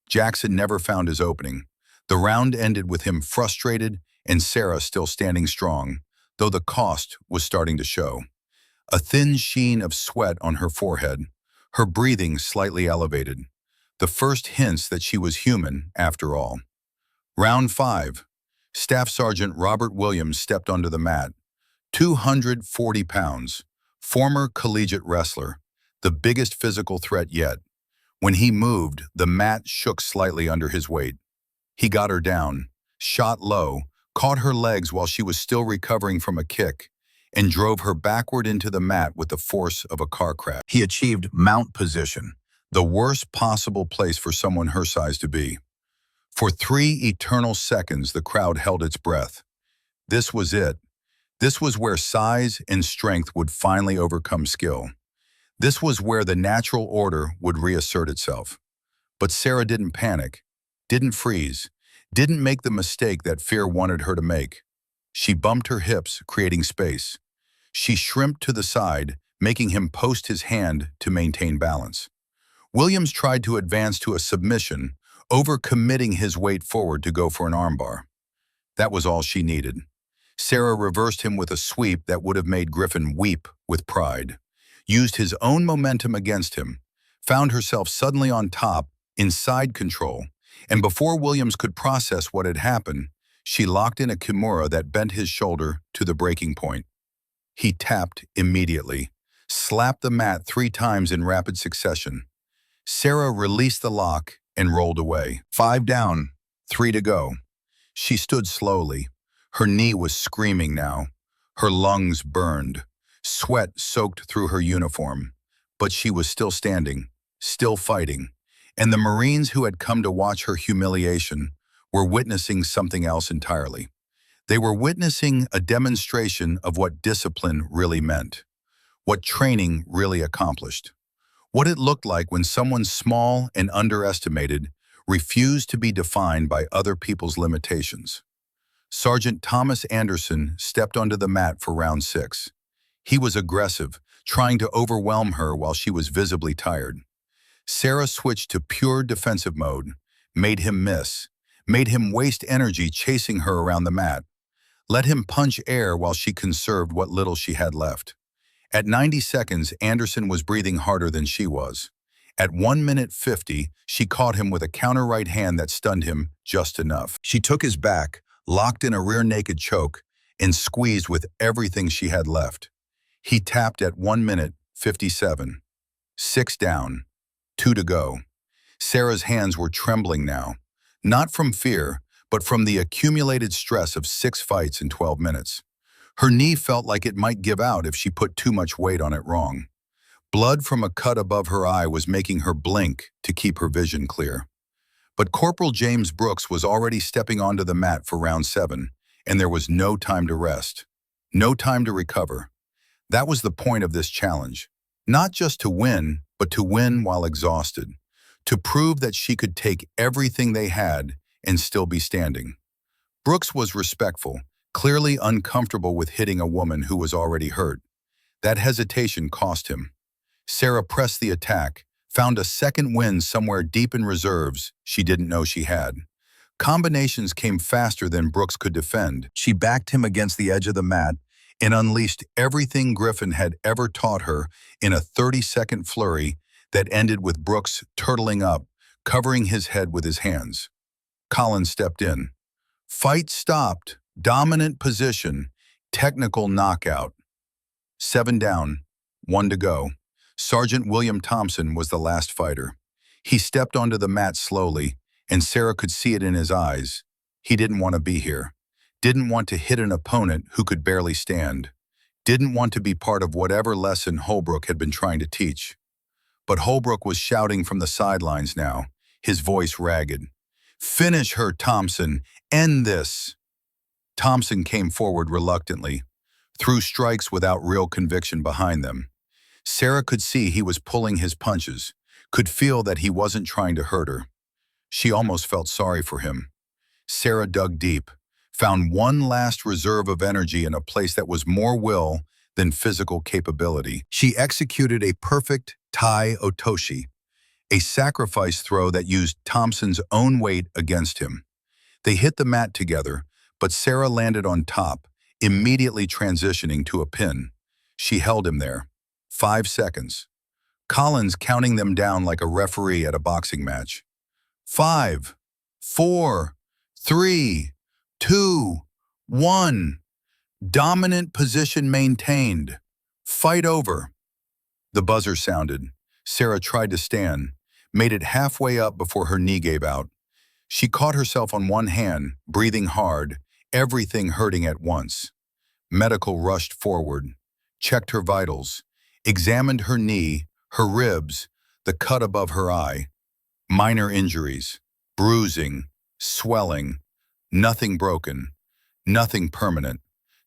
Jackson never found his opening. The round ended with him frustrated and Sarah still standing strong, though the cost was starting to show. A thin sheen of sweat on her forehead, her breathing slightly elevated. The first hints that she was human, after all. Round 5. Staff Sergeant Robert Williams stepped onto the mat. 240 pounds. Former collegiate wrestler. The biggest physical threat yet. When he moved, the mat shook slightly under his weight. He got her down, shot low, caught her legs while she was still recovering from a kick, and drove her backward into the mat with the force of a car crash. He achieved mount position, the worst possible place for someone her size to be. For 3 eternal seconds, the crowd held its breath. This was it. This was where size and strength would finally overcome skill. This was where the natural order would reassert itself. But Sarah didn't panic, didn't freeze, didn't make the mistake that fear wanted her to make. She bumped her hips, creating space. She shrimped to the side, making him post his hand to maintain balance. Williams tried to advance to a submission, over-committing his weight forward to go for an armbar. That was all she needed. Sarah reversed him with a sweep that would have made Griffin weep with pride, used his own momentum against him, found herself suddenly on top, in side control, and before Williams could process what had happened, she locked in a kimura that bent his shoulder to the breaking point. He tapped immediately, slapped the mat 3 times in rapid succession. Sarah released the lock and rolled away. 5 down, 3 to go. She stood slowly. Her knee was screaming now. Her lungs burned. Sweat soaked through her uniform. But she was still standing, still fighting. And the Marines who had come to watch her humiliation were witnessing something else entirely. They were witnessing a demonstration of what discipline really meant, what training really accomplished, what it looked like when someone small and underestimated refused to be defined by other people's limitations. Sergeant Thomas Anderson stepped onto the mat for round 6. He was aggressive, trying to overwhelm her while she was visibly tired. Sarah switched to pure defensive mode, made him miss, made him waste energy chasing her around the mat, let him punch air while she conserved what little she had left. At 90 seconds, Anderson was breathing harder than she was. At 1 minute 50, she caught him with a counter right hand that stunned him just enough. She took his back, locked in a rear naked choke, and squeezed with everything she had left. He tapped at 1 minute 57. 6 down, 2 to go. Sarah's hands were trembling now, not from fear, but from the accumulated stress of 6 fights in 12 minutes. Her knee felt like it might give out if she put too much weight on it wrong. Blood from a cut above her eye was making her blink to keep her vision clear. But Corporal James Brooks was already stepping onto the mat for round 7, and there was no time to rest, no time to recover. That was the point of this challenge. Not just to win, but to win while exhausted. To prove that she could take everything they had and still be standing. Brooks was respectful, clearly uncomfortable with hitting a woman who was already hurt. That hesitation cost him. Sarah pressed the attack, found a second wind somewhere deep in reserves she didn't know she had. Combinations came faster than Brooks could defend. She backed him against the edge of the mat and unleashed everything Griffin had ever taught her in a 30-second flurry that ended with Brooks turtling up, covering his head with his hands. Collins stepped in. Fight stopped, dominant position, technical knockout. 7 down, 1 to go. Sergeant William Thompson was the last fighter. He stepped onto the mat slowly, and Sarah could see it in his eyes. He didn't want to be here. Didn't want to hit an opponent who could barely stand. Didn't want to be part of whatever lesson Holbrook had been trying to teach. But Holbrook was shouting from the sidelines now, his voice ragged. Finish her, Thompson. End this. Thompson came forward reluctantly, threw strikes without real conviction behind them. Sarah could see he was pulling his punches, could feel that he wasn't trying to hurt her. She almost felt sorry for him. Sarah dug deep, found one last reserve of energy in a place that was more will than physical capability. She executed a perfect Tai Otoshi, a sacrifice throw that used Thompson's own weight against him. They hit the mat together, but Sarah landed on top, immediately transitioning to a pin. She held him there. 5 seconds. Collins counting them down like a referee at a boxing match. 5, 4, 3, 2, 1. Dominant position maintained. Fight over. The buzzer sounded. Sarah tried to stand, made it halfway up before her knee gave out. She caught herself on one hand, breathing hard, everything hurting at once. Medical rushed forward, checked her vitals, examined her knee, her ribs, the cut above her eye. Minor injuries, bruising, swelling, nothing broken, nothing permanent.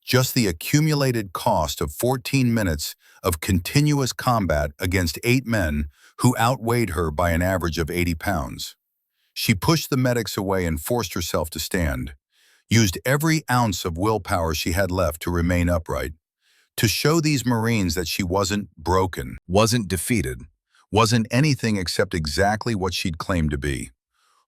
Just the accumulated cost of 14 minutes of continuous combat against 8 men who outweighed her by an average of 80 pounds. She pushed the medics away and forced herself to stand, used every ounce of willpower she had left to remain upright, to show these Marines that she wasn't broken, wasn't defeated, wasn't anything except exactly what she'd claimed to be.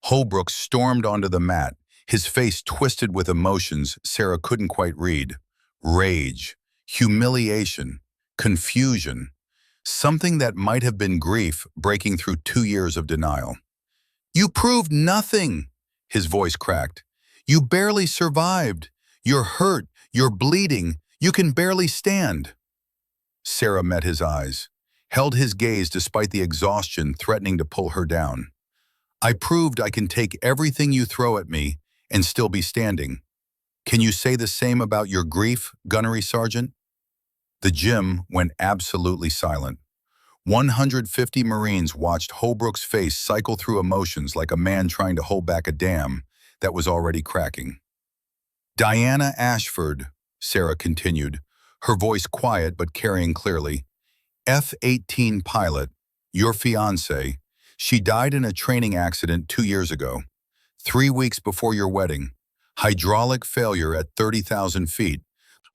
Holbrook stormed onto the mat, his face twisted with emotions Sarah couldn't quite read. Rage, humiliation, confusion, something that might have been grief breaking through 2 years of denial. "You proved nothing," his voice cracked. "You barely survived. You're hurt, you're bleeding, you can barely stand." Sarah met his eyes, held his gaze despite the exhaustion threatening to pull her down. "I proved I can take everything you throw at me and still be standing. Can you say the same about your grief, Gunnery Sergeant?" The gym went absolutely silent. 150 Marines watched Holbrook's face cycle through emotions like a man trying to hold back a dam that was already cracking. "Diana Ashford," Sarah continued, her voice quiet but carrying clearly, "F-18 pilot, your fiancée. She died in a training accident 2 years ago, 3 weeks before your wedding. Hydraulic failure at 30,000 feet."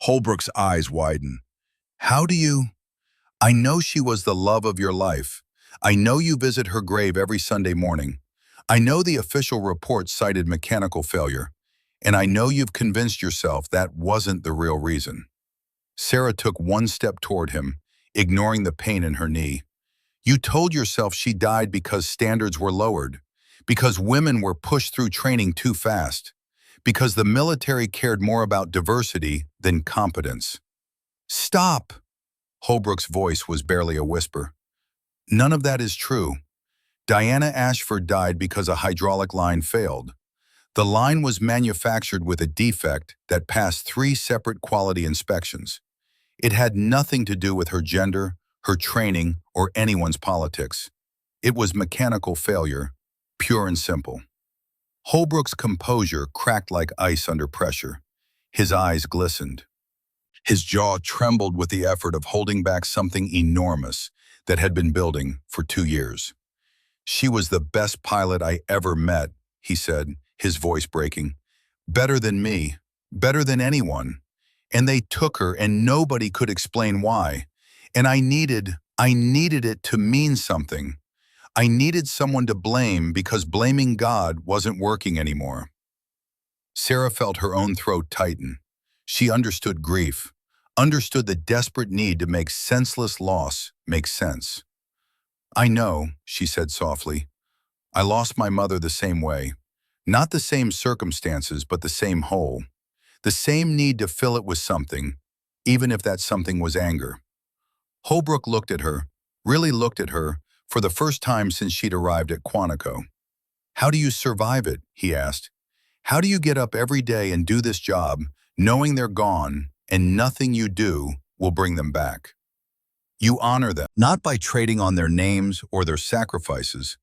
Holbrook's eyes widened. "How do you—" "I know she was the love of your life. I know you visit her grave every Sunday morning. I know the official report cited mechanical failure. And I know you've convinced yourself that wasn't the real reason." Sarah took one step toward him, ignoring the pain in her knee. "You told yourself she died because standards were lowered, because women were pushed through training too fast, because the military cared more about diversity than competence." "Stop!" Holbrook's voice was barely a whisper. "None of that is true. Diana Ashford died because a hydraulic line failed. The line was manufactured with a defect that passed 3 separate quality inspections. It had nothing to do with her gender, her training, or anyone's politics. It was mechanical failure, pure and simple." Holbrook's composure cracked like ice under pressure. His eyes glistened. His jaw trembled with the effort of holding back something enormous that had been building for 2 years. "She was the best pilot I ever met," he said, his voice breaking. "Better than me, better than anyone. And they took her and nobody could explain why. And I needed it to mean something. I needed someone to blame because blaming God wasn't working anymore." Sarah felt her own throat tighten. She understood grief, understood the desperate need to make senseless loss make sense. "I know," she said softly. "I lost my mother the same way. Not the same circumstances, but the same hole. The same need to fill it with something, even if that something was anger." Holbrook looked at her, really looked at her, for the first time since she'd arrived at Quantico. "How do you survive it?" he asked. "How do you get up every day and do this job, knowing they're gone, and nothing you do will bring them back?" "You honor them, not by trading on their names or their sacrifices,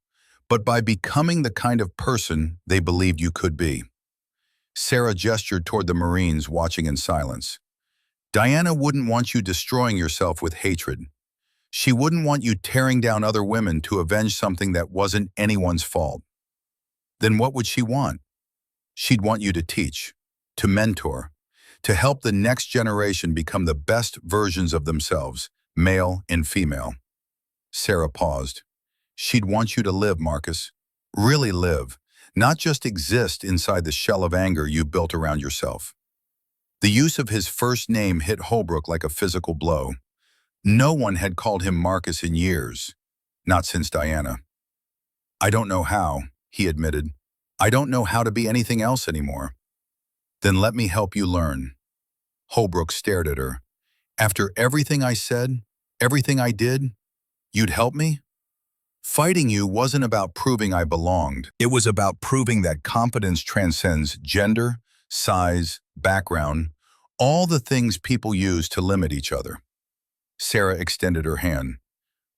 but by becoming the kind of person they believed you could be." Sarah gestured toward the Marines watching in silence. "Diana wouldn't want you destroying yourself with hatred. She wouldn't want you tearing down other women to avenge something that wasn't anyone's fault. Then what would she want? She'd want you to teach, to mentor, to help the next generation become the best versions of themselves, male and female." Sarah paused. "She'd want you to live, Marcus. Really live. not just exist inside the shell of anger you built around yourself. The use of his first name hit Holbrook like a physical blow. No one had called him Marcus in years, not since Diana. "I don't know how," he admitted. "I don't know how to be anything else anymore." "Then let me help you learn." Holbrook stared at her. "After everything I said, everything I did, you'd help me?" Fighting you wasn't about proving I belonged. It was about proving that competence transcends gender, size, background, all the things people use to limit each other. Sarah extended her hand.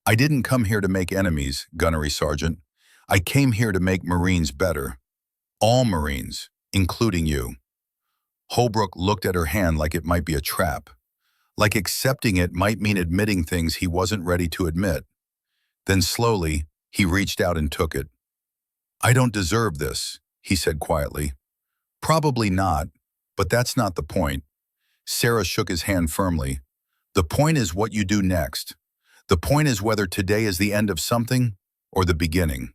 "I didn't come here to make enemies, Gunnery Sergeant. I came here to make Marines better. All Marines, including you." Holbrook looked at her hand like it might be a trap, like accepting it might mean admitting things he wasn't ready to admit. Then slowly, he reached out and took it. "I don't deserve this," he said quietly. "Probably not, but that's not the point." Sarah shook his hand firmly. "The point is what you do next. The point is whether today is the end of something or the beginning."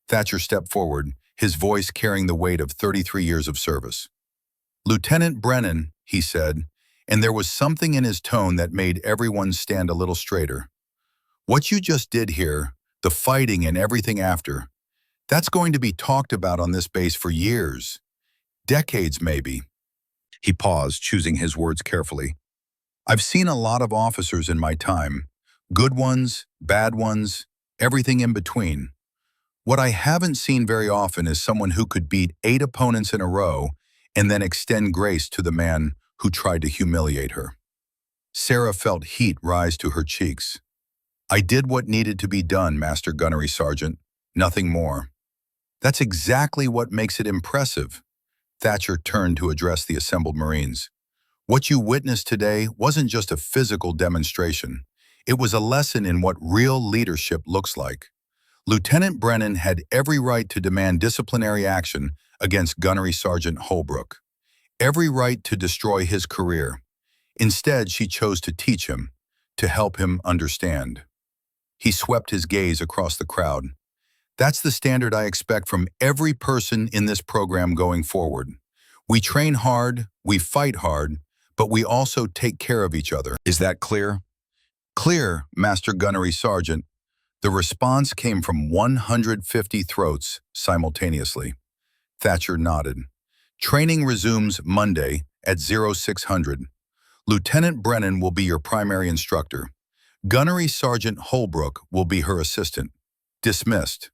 Thatcher stepped forward, his voice carrying the weight of 33 years of service. "Lieutenant Brennan," he said, and there was something in his tone that made everyone stand a little straighter. "What you just did here, the fighting and everything after, that's going to be talked about on this base for years, decades maybe." He paused, choosing his words carefully. "I've seen a lot of officers in my time, good ones, bad ones, everything in between. What I haven't seen very often is someone who could beat 8 opponents in a row and then extend grace to the man who tried to humiliate her." Sarah felt heat rise to her cheeks. "I did what needed to be done, Master Gunnery Sergeant, nothing more." "That's exactly what makes it impressive." Thatcher turned to address the assembled Marines. "What you witnessed today wasn't just a physical demonstration. It was a lesson in what real leadership looks like. Lieutenant Brennan had every right to demand disciplinary action against Gunnery Sergeant Holbrook, every right to destroy his career. Instead, she chose to teach him, to help him understand." He swept his gaze across the crowd. "That's the standard I expect from every person in this program going forward. We train hard, we fight hard, but we also take care of each other. Is that clear?" "Clear, Master Gunnery Sergeant." The response came from 150 throats simultaneously. Thatcher nodded. "Training resumes Monday at 0600. Lieutenant Brennan will be your primary instructor. Gunnery Sergeant Holbrook will be her assistant. Dismissed."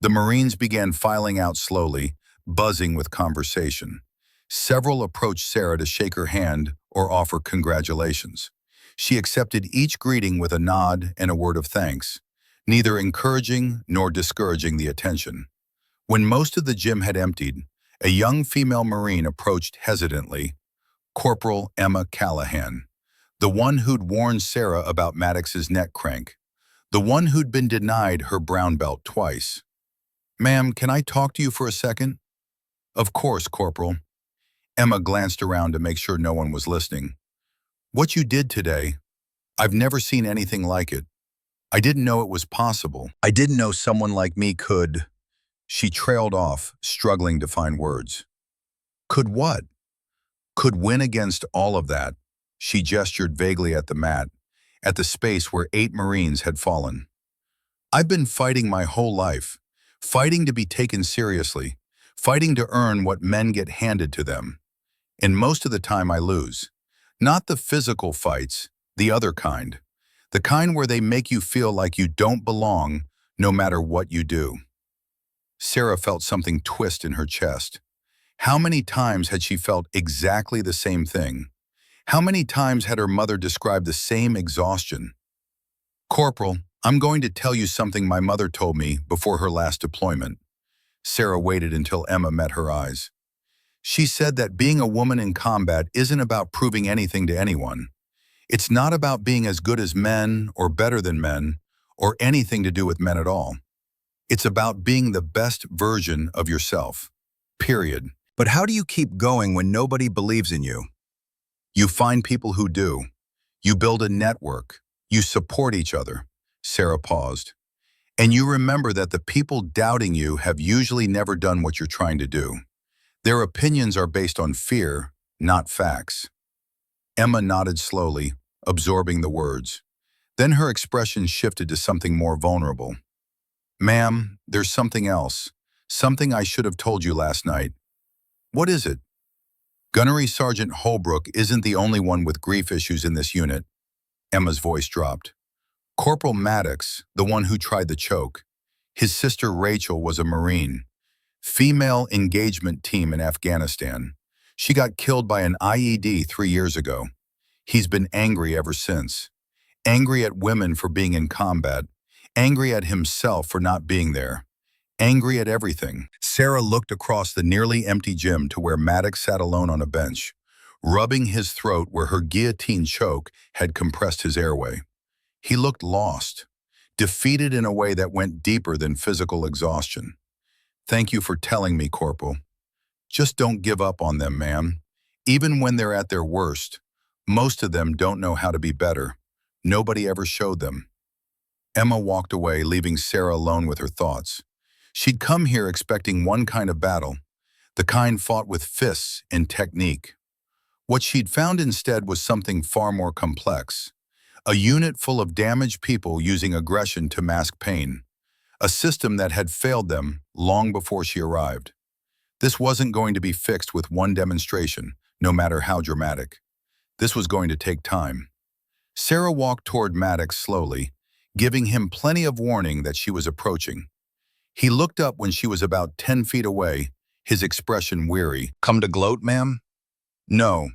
The Marines began filing out slowly, buzzing with conversation. Several approached Sarah to shake her hand or offer congratulations. She accepted each greeting with a nod and a word of thanks, neither encouraging nor discouraging the attention. When most of the gym had emptied, a young female Marine approached hesitantly, Corporal Emma Callahan, the one who'd warned Sarah about Maddox's neck crank, the one who'd been denied her brown belt twice. "Ma'am, can I talk to you for a second?" "Of course, Corporal." Emma glanced around to make sure no one was listening. "What you did today, I've never seen anything like it. I didn't know it was possible. I didn't know someone like me could—" She trailed off, struggling to find words. "Could what?" "Could win against all of that." She gestured vaguely at the mat, at the space where 8 Marines had fallen. "I've been fighting my whole life, fighting to be taken seriously, fighting to earn what men get handed to them. And most of the time I lose. Not the physical fights, the other kind. The kind where they make you feel like you don't belong, no matter what you do." Sarah felt something twist in her chest. How many times had she felt exactly the same thing? How many times had her mother described the same exhaustion? "Corporal, I'm going to tell you something my mother told me before her last deployment." Sarah waited until Emma met her eyes. "She said that being a woman in combat isn't about proving anything to anyone. It's not about being as good as men or better than men or anything to do with men at all. It's about being the best version of yourself. Period. But how do you keep going when nobody believes in you? You find people who do. You build a network. You support each other." Sarah paused. And you remember that the people doubting you have usually never done what you're trying to do. Their opinions are based on fear, not facts. Emma nodded slowly, absorbing the words. Then her expression shifted to something more vulnerable. Ma'am, there's something else. Something I should have told you last night. What is it? Gunnery Sergeant Holbrook isn't the only one with grief issues in this unit. Emma's voice dropped. Corporal Maddox, the one who tried the choke. His sister Rachel was a Marine. Female engagement team in Afghanistan. She got killed by an IED 3 years ago. He's been angry ever since. Angry at women for being in combat. Angry at himself for not being there. Angry at everything. Sarah looked across the nearly empty gym to where Maddox sat alone on a bench, rubbing his throat where her guillotine choke had compressed his airway. He looked lost, defeated in a way that went deeper than physical exhaustion. Thank you for telling me, Corporal. Just don't give up on them, ma'am. Even when they're at their worst, most of them don't know how to be better. Nobody ever showed them. Emma walked away, leaving Sarah alone with her thoughts. She'd come here expecting one kind of battle, the kind fought with fists and technique. What she'd found instead was something far more complex. A unit full of damaged people using aggression to mask pain. A system that had failed them long before she arrived. This wasn't going to be fixed with one demonstration, no matter how dramatic. This was going to take time. Sarah walked toward Maddox slowly, giving him plenty of warning that she was approaching. He looked up when she was about 10 feet away, his expression weary. Come to gloat, ma'am? No.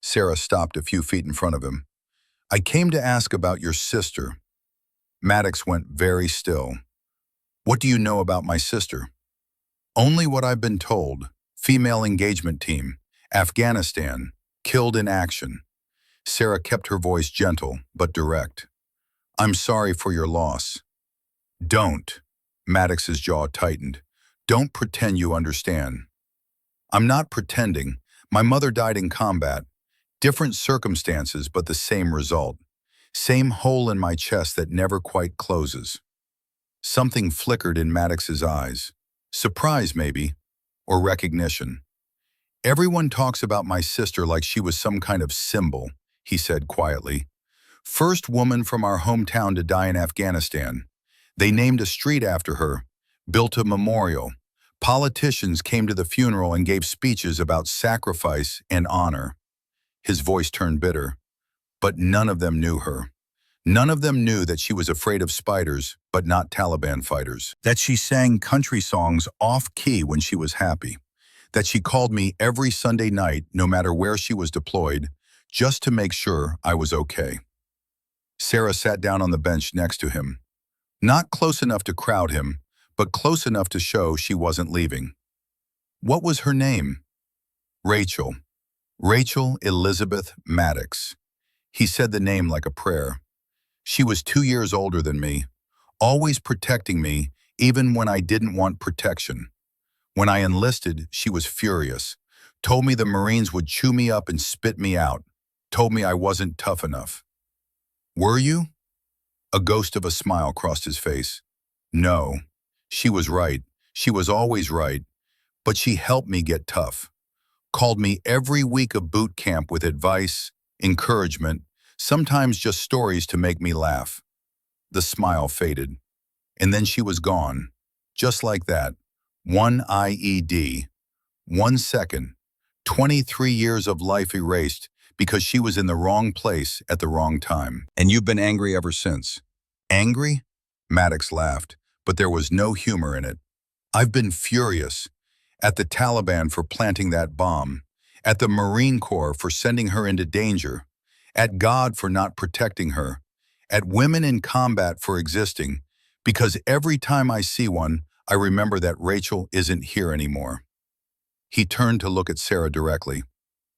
Sarah stopped a few feet in front of him. I came to ask about your sister. Maddox went very still. What do you know about my sister? Only what I've been told. Female engagement team. Afghanistan. Killed in action. Sarah kept her voice gentle, but direct. I'm sorry for your loss. Don't. Maddox's jaw tightened. Don't pretend you understand. I'm not pretending. My mother died in combat. Different circumstances, but the same result. Same hole in my chest that never quite closes. Something flickered in Maddox's eyes. Surprise, maybe, or recognition. Everyone talks about my sister like she was some kind of symbol, he said quietly. First woman from our hometown to die in Afghanistan. They named a street after her, built a memorial. Politicians came to the funeral and gave speeches about sacrifice and honor. His voice turned bitter. But none of them knew her. None of them knew that she was afraid of spiders, but not Taliban fighters. That she sang country songs off-key when she was happy. That she called me every Sunday night, no matter where she was deployed, just to make sure I was okay. Sarah sat down on the bench next to him. Not close enough to crowd him, but close enough to show she wasn't leaving. What was her name? Rachel. Rachel Elizabeth Maddox. He said the name like a prayer. She was 2 years older than me, always protecting me even when I didn't want protection. When I enlisted, she was furious, told me the Marines would chew me up and spit me out, told me I wasn't tough enough. Were you? A ghost of a smile crossed his face. No, she was right. She was always right. But she helped me get tough. Called me every week of boot camp with advice, encouragement, sometimes just stories to make me laugh. The smile faded. And then she was gone. Just like that. One IED. 1 second. 23 years of life erased because she was in the wrong place at the wrong time. And you've been angry ever since. Angry? Maddox laughed, but there was no humor in it. I've been furious. At the Taliban for planting that bomb. At the Marine Corps for sending her into danger. At God for not protecting her. At women in combat for existing. Because every time I see one, I remember that Rachel isn't here anymore. He turned to look at Sarah directly.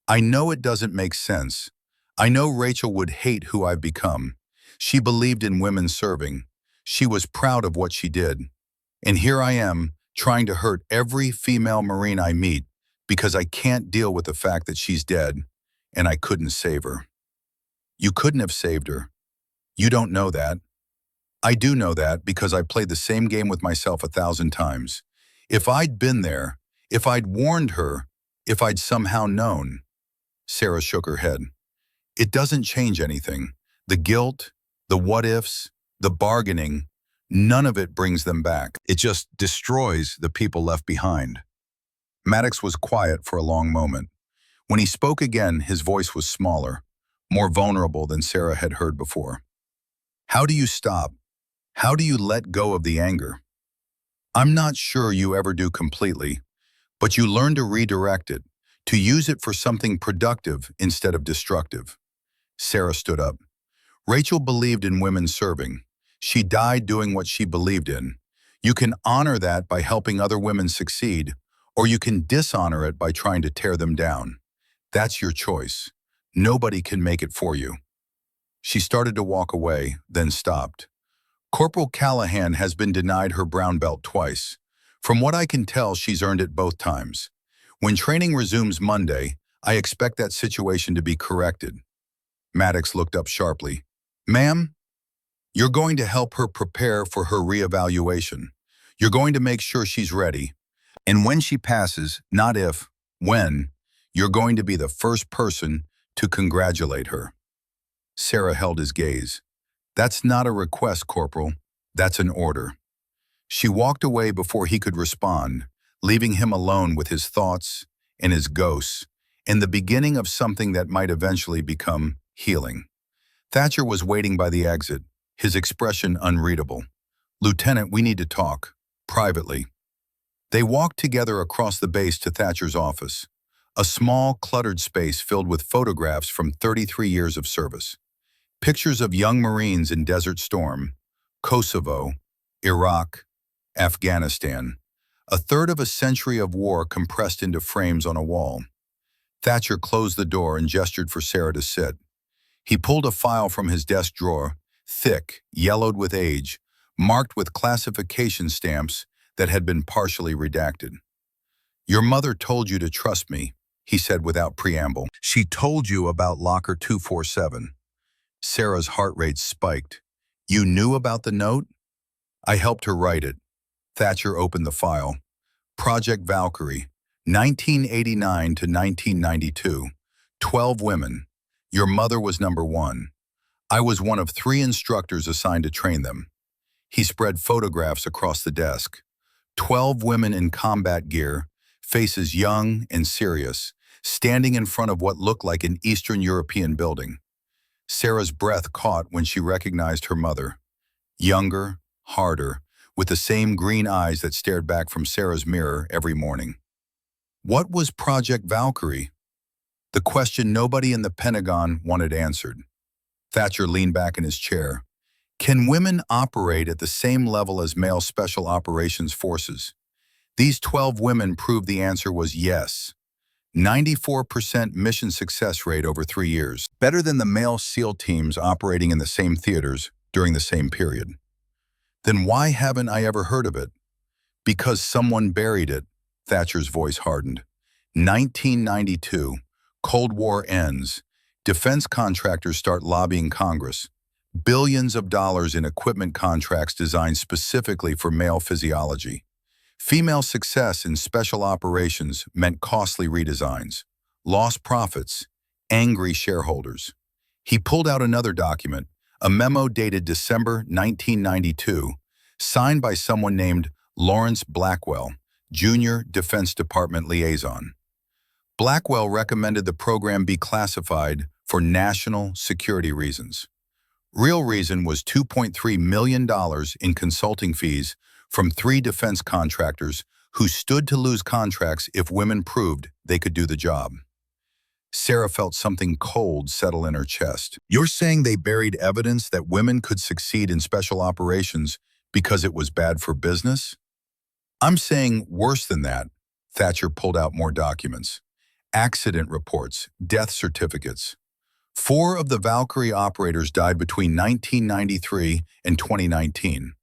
I know it doesn't make sense. I know Rachel would hate who I've become. She believed in women serving. She was proud of what she did. And here I am, trying to hurt every female Marine I meet because I can't deal with the fact that she's dead, and I couldn't save her. You couldn't have saved her. You don't know that. I do know that because I played the same game with myself 1,000 times. If I'd been there, if I'd warned her, if I'd somehow known. Sarah shook her head. It doesn't change anything. The guilt, the what-ifs, the bargaining, none of it brings them back. It just destroys the people left behind. Maddox was quiet for a long moment. When he spoke again, his voice was smaller, more vulnerable than Sarah had heard before. How do you stop? How do you let go of the anger? I'm not sure you ever do completely, but you learn to redirect it, to use it for something productive instead of destructive. Sarah stood up. Rachel believed in women serving. She died doing what she believed in. You can honor that by helping other women succeed, or you can dishonor it by trying to tear them down. That's your choice. Nobody can make it for you. She started to walk away, then stopped. Corporal Callahan has been denied her brown belt twice. From what I can tell, she's earned it both times. When training resumes Monday, I expect that situation to be corrected. Maddox looked up sharply. Ma'am, you're going to help her prepare for her reevaluation. You're going to make sure she's ready. And when she passes, not if, when, you're going to be the first person to congratulate her. Sarah held his gaze. That's not a request, Corporal. That's an order. She walked away before he could respond, leaving him alone with his thoughts and his ghosts, and the beginning of something that might eventually become healing. Thatcher was waiting by the exit, his expression unreadable. Lieutenant, we need to talk. Privately. They walked together across the base to Thatcher's office, a small, cluttered space filled with photographs from 33 years of service. Pictures of young Marines in Desert Storm, Kosovo, Iraq, Afghanistan. A third of a century of war compressed into frames on a wall. Thatcher closed the door and gestured for Sarah to sit. He pulled a file from his desk drawer, thick, yellowed with age, marked with classification stamps that had been partially redacted. Your mother told you to trust me, he said without preamble. She told you about Locker 247. Sarah's heart rate spiked. You knew about the note? I helped her write it. Thatcher opened the file. Project Valkyrie, 1989 to 1992. 12 women. Your mother was number 1. I was one of 3 instructors assigned to train them. He spread photographs across the desk. 12 women in combat gear, faces young and serious, standing in front of what looked like an Eastern European building. Sarah's breath caught when she recognized her mother. Younger, harder, with the same green eyes that stared back from Sarah's mirror every morning. What was Project Valkyrie? The question nobody in the Pentagon wanted answered. Thatcher leaned back in his chair. Can women operate at the same level as male special operations forces? These 12 women proved the answer was yes. 94% mission success rate over 3 years, better than the male SEAL teams operating in the same theaters during the same period. Then why haven't I ever heard of it? Because someone buried it, Thatcher's voice hardened. 1992, Cold War ends. Defense contractors start lobbying Congress. Billions of dollars in equipment contracts designed specifically for male physiology. Female success in special operations meant costly redesigns, lost profits, angry shareholders. He pulled out another document, a memo dated December 1992, signed by someone named Lawrence Blackwell, Junior Defense Department Liaison. Blackwell recommended the program be classified for national security reasons. Real reason was $2.3 million in consulting fees from 3 defense contractors who stood to lose contracts if women proved they could do the job. Sarah felt something cold settle in her chest. You're saying they buried evidence that women could succeed in special operations because it was bad for business? I'm saying worse than that. Thatcher pulled out more documents. Accident reports, death certificates. 4 of the Valkyrie operators died between 1993 and 2019.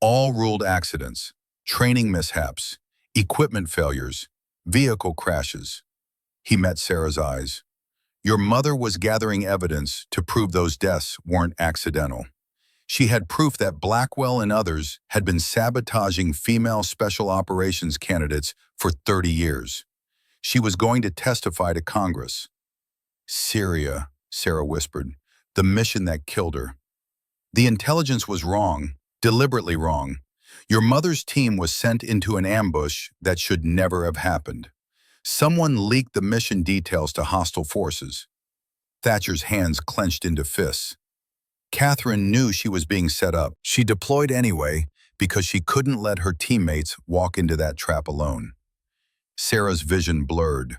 All ruled accidents, training mishaps, equipment failures, vehicle crashes. He met Sarah's eyes. Your mother was gathering evidence to prove those deaths weren't accidental. She had proof that Blackwell and others had been sabotaging female special operations candidates for 30 years. She was going to testify to Congress. Syria, Sarah whispered, the mission that killed her. The intelligence was wrong, deliberately wrong. Your mother's team was sent into an ambush that should never have happened. Someone leaked the mission details to hostile forces. Thatcher's hands clenched into fists. Catherine knew she was being set up. She deployed anyway because she couldn't let her teammates walk into that trap alone. Sarah's vision blurred.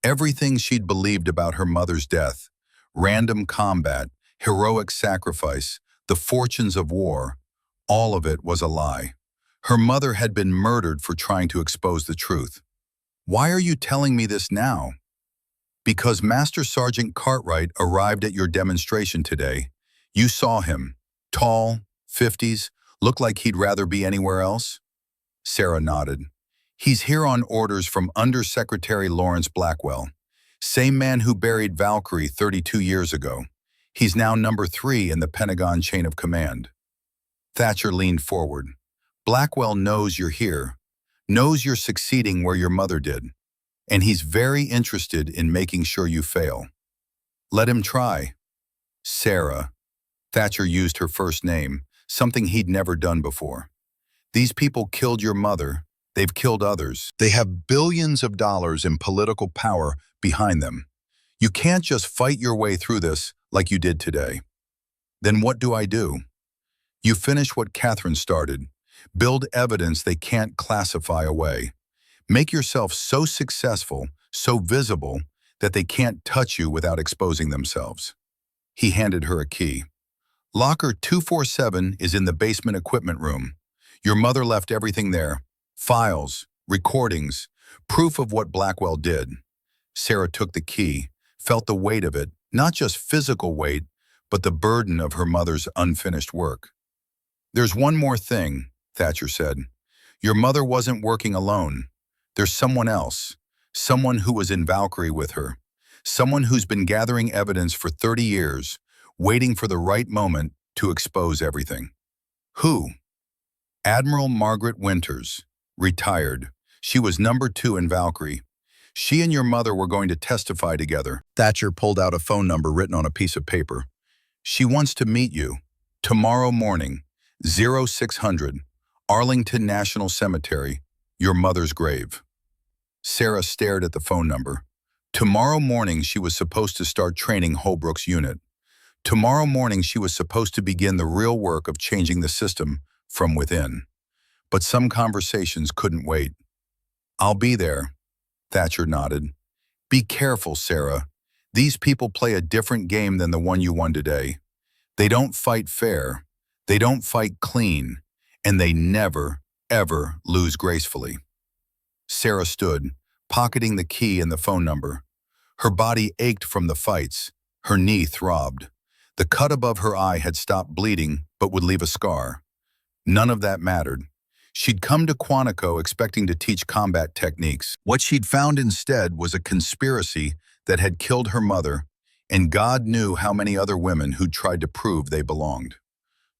Everything she'd believed about her mother's death, random combat, heroic sacrifice, the fortunes of war, all of it was a lie. Her mother had been murdered for trying to expose the truth. Why are you telling me this now? Because Master Sergeant Cartwright arrived at your demonstration today. You saw him. Tall, 50s, looked like he'd rather be anywhere else? Sarah nodded. He's here on orders from Undersecretary Lawrence Blackwell, same man who buried Valkyrie 32 years ago. He's now number 3 in the Pentagon chain of command. Thatcher leaned forward. Blackwell knows you're here, knows you're succeeding where your mother did, and he's very interested in making sure you fail. Let him try. Sarah. Thatcher used her first name, something he'd never done before. These people killed your mother. They've killed others. They have billions of dollars in political power behind them. You can't just fight your way through this like you did today. Then what do I do? You finish what Catherine started. Build evidence they can't classify away. Make yourself so successful, so visible, that they can't touch you without exposing themselves. He handed her a key. Locker 247 is in the basement equipment room. Your mother left everything there. Files, recordings, proof of what Blackwell did. Sarah took the key, felt the weight of it, not just physical weight, but the burden of her mother's unfinished work. There's one more thing, Thatcher said. Your mother wasn't working alone. There's someone else, someone who was in Valkyrie with her, someone who's been gathering evidence for 30 years, waiting for the right moment to expose everything. Who? Admiral Margaret Winters, retired. She was number 2 in Valkyrie. She and your mother were going to testify together. Thatcher pulled out a phone number written on a piece of paper. She wants to meet you. Tomorrow morning, 0600, Arlington National Cemetery, your mother's grave. Sarah stared at the phone number. Tomorrow morning she was supposed to start training Holbrook's unit. Tomorrow morning she was supposed to begin the real work of changing the system from within. But some conversations couldn't wait. I'll be there, Thatcher nodded. Be careful, Sarah. These people play a different game than the one you won today. They don't fight fair. They don't fight clean. And they never, ever lose gracefully. Sarah stood, pocketing the key and the phone number. Her body ached from the fights. Her knee throbbed. The cut above her eye had stopped bleeding, but would leave a scar. None of that mattered. She'd come to Quantico expecting to teach combat techniques. What she'd found instead was a conspiracy that had killed her mother, and God knew how many other women who'd tried to prove they belonged.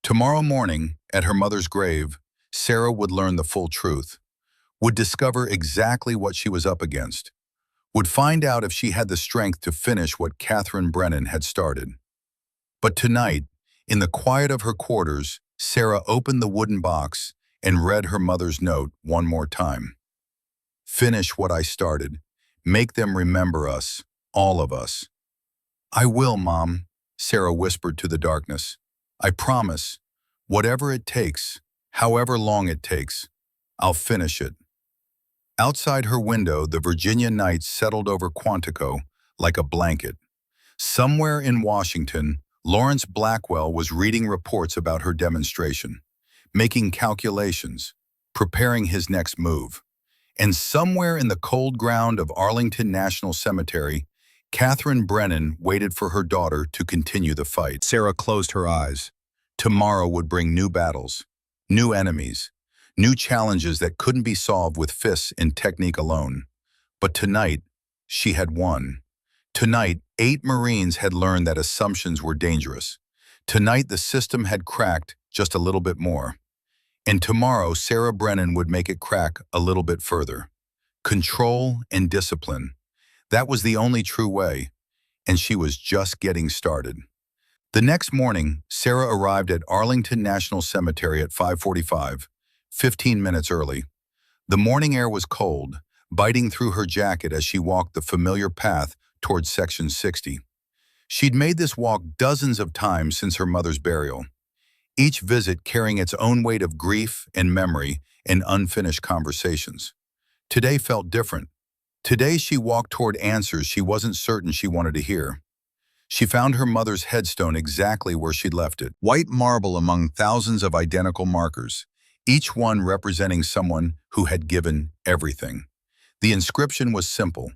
Tomorrow morning, at her mother's grave, Sarah would learn the full truth, would discover exactly what she was up against, would find out if she had the strength to finish what Catherine Brennan had started. But tonight, in the quiet of her quarters, Sarah opened the wooden box and read her mother's note one more time. Finish what I started. Make them remember us, all of us. I will, Mom, Sarah whispered to the darkness. I promise, whatever it takes, however long it takes, I'll finish it. Outside her window, the Virginia night settled over Quantico like a blanket. Somewhere in Washington, Lawrence Blackwell was reading reports about her demonstration, making calculations, preparing his next move. And somewhere in the cold ground of Arlington National Cemetery, Catherine Brennan waited for her daughter to continue the fight. Sarah closed her eyes. Tomorrow would bring new battles, new enemies, new challenges that couldn't be solved with fists and technique alone. But tonight, she had won. Tonight, 8 Marines had learned that assumptions were dangerous. Tonight, the system had cracked just a little bit more. And tomorrow, Sarah Brennan would make it crack a little bit further. Control and discipline. That was the only true way, and she was just getting started. The next morning, Sarah arrived at Arlington National Cemetery at 5:45, 15 minutes early. The morning air was cold, biting through her jacket as she walked the familiar path towards Section 60. She'd made this walk dozens of times since her mother's burial, each visit carrying its own weight of grief and memory and unfinished conversations. Today felt different. Today she walked toward answers she wasn't certain she wanted to hear. She found her mother's headstone exactly where she'd left it, white marble among thousands of identical markers, each one representing someone who had given everything. The inscription was simple: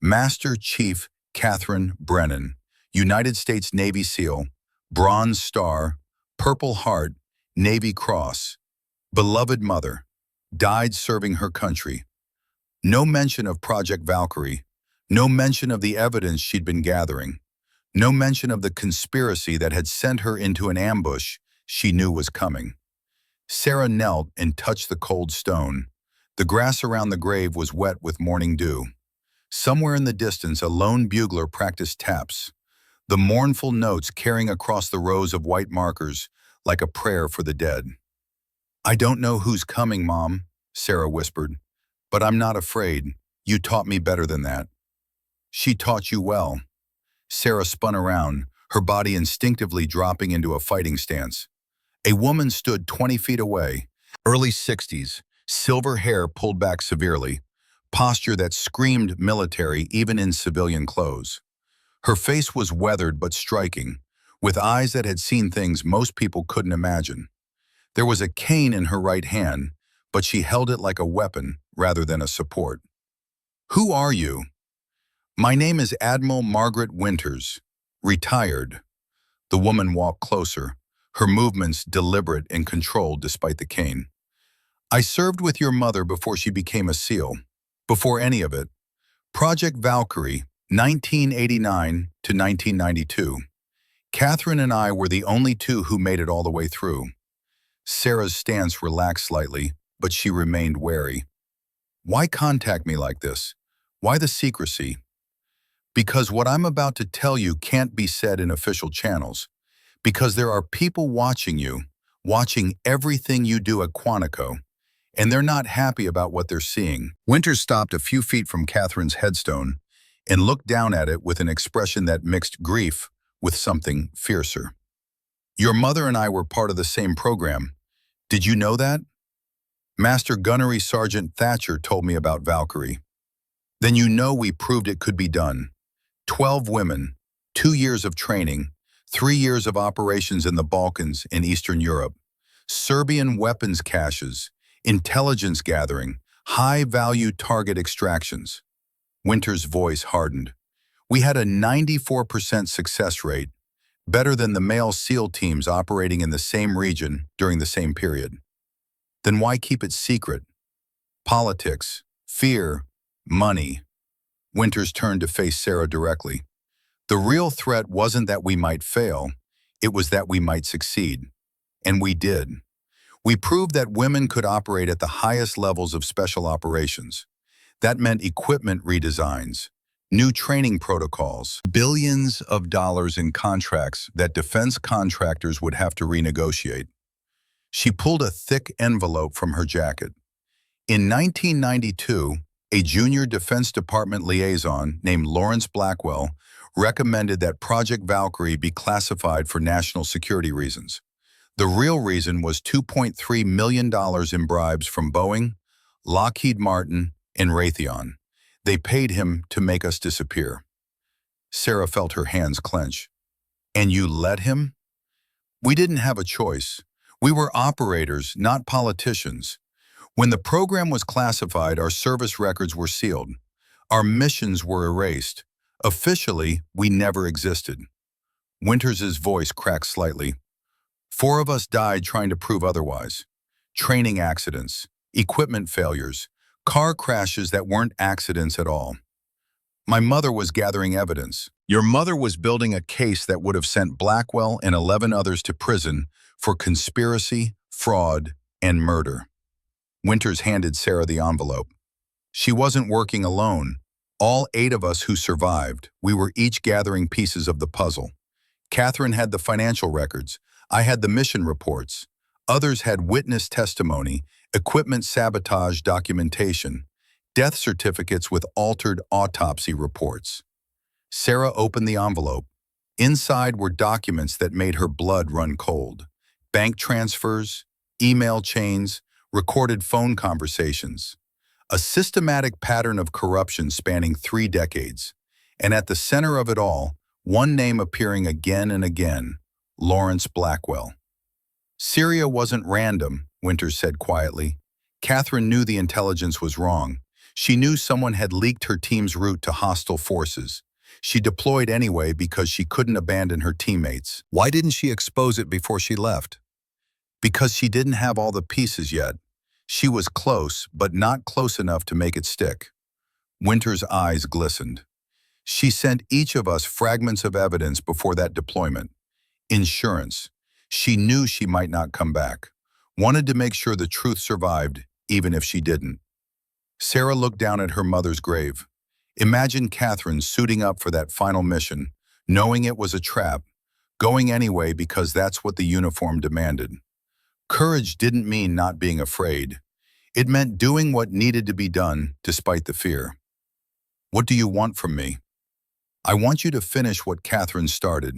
Master Chief Catherine Brennan, United States Navy SEAL, Bronze Star, Purple Heart, Navy Cross, beloved mother, died serving her country. No mention of Project Valkyrie, no mention of the evidence she'd been gathering, no mention of the conspiracy that had sent her into an ambush she knew was coming. Sarah knelt and touched the cold stone. The grass around the grave was wet with morning dew. Somewhere in the distance, a lone bugler practiced taps, the mournful notes carrying across the rows of white markers like a prayer for the dead. "I don't know who's coming, Mom," Sarah whispered, "but I'm not afraid. You taught me better than that." "She taught you well." Sarah spun around, her body instinctively dropping into a fighting stance. A woman stood 20 feet away, early 60s, silver hair pulled back severely, posture that screamed military even in civilian clothes. Her face was weathered but striking, with eyes that had seen things most people couldn't imagine. There was a cane in her right hand, but she held it like a weapon rather than a support. "Who are you?" "My name is Admiral Margaret Winters, retired." The woman walked closer, her movements deliberate and controlled despite the cane. "I served with your mother before she became a SEAL, before any of it. Project Valkyrie, 1989 to 1992. Catherine and I were the only two who made it all the way through." Sarah's stance relaxed slightly, but she remained wary. "Why contact me like this? Why the secrecy?" "Because what I'm about to tell you can't be said in official channels. Because there are people watching you, watching everything you do at Quantico, and they're not happy about what they're seeing." Winters stopped a few feet from Catherine's headstone and looked down at it with an expression that mixed grief with something fiercer. "Your mother and I were part of the same program. Did you know that? Master Gunnery Sergeant Thatcher told me about Valkyrie. Then you know we proved it could be done. 12 women, 2 years of training, 3 years of operations in the Balkans and Eastern Europe, Serbian weapons caches, intelligence gathering, high-value target extractions." Winter's voice hardened. "We had a 94% success rate, better than the male SEAL teams operating in the same region during the same period. Then why keep it secret? Politics, fear, money." Winters turned to face Sarah directly. "The real threat wasn't that we might fail, it was that we might succeed. And we did. We proved that women could operate at the highest levels of special operations. That meant equipment redesigns, new training protocols, billions of dollars in contracts that defense contractors would have to renegotiate." She pulled a thick envelope from her jacket. "In 1992, a junior Defense Department liaison named Lawrence Blackwell recommended that Project Valkyrie be classified for national security reasons. The real reason was $2.3 million in bribes from Boeing, Lockheed Martin, and Raytheon. They paid him to make us disappear." Sarah felt her hands clench. "And you let him?" "We didn't have a choice. We were operators, not politicians. When the program was classified, our service records were sealed. Our missions were erased. Officially, we never existed." Winters' voice cracked slightly. 4 of us died trying to prove otherwise. Training accidents, equipment failures, car crashes that weren't accidents at all. My mother was gathering evidence. Your mother was building a case that would have sent Blackwell and 11 others to prison for conspiracy, fraud, and murder. Winters handed Sarah the envelope. She wasn't working alone. All 8 of us who survived, we were each gathering pieces of the puzzle. Catherine had the financial records. I had the mission reports. Others had witness testimony, equipment sabotage documentation, death certificates with altered autopsy reports. Sarah opened the envelope. Inside were documents that made her blood run cold. Bank transfers, email chains, recorded phone conversations. A systematic pattern of corruption spanning 3 decades. And at the center of it all, one name appearing again and again, Lawrence Blackwell. Syria wasn't random, Winters said quietly. Catherine knew the intelligence was wrong. She knew someone had leaked her team's route to hostile forces. She deployed anyway because she couldn't abandon her teammates. Why didn't she expose it before she left? Because she didn't have all the pieces yet. She was close, but not close enough to make it stick. Winters' eyes glistened. She sent each of us fragments of evidence before that deployment. Insurance. She knew she might not come back. Wanted to make sure the truth survived, even if she didn't. Sarah looked down at her mother's grave. Imagine Catherine suiting up for that final mission, knowing it was a trap, going anyway because that's what the uniform demanded. Courage didn't mean not being afraid. It meant doing what needed to be done despite the fear. What do you want from me? I want you to finish what Catherine started.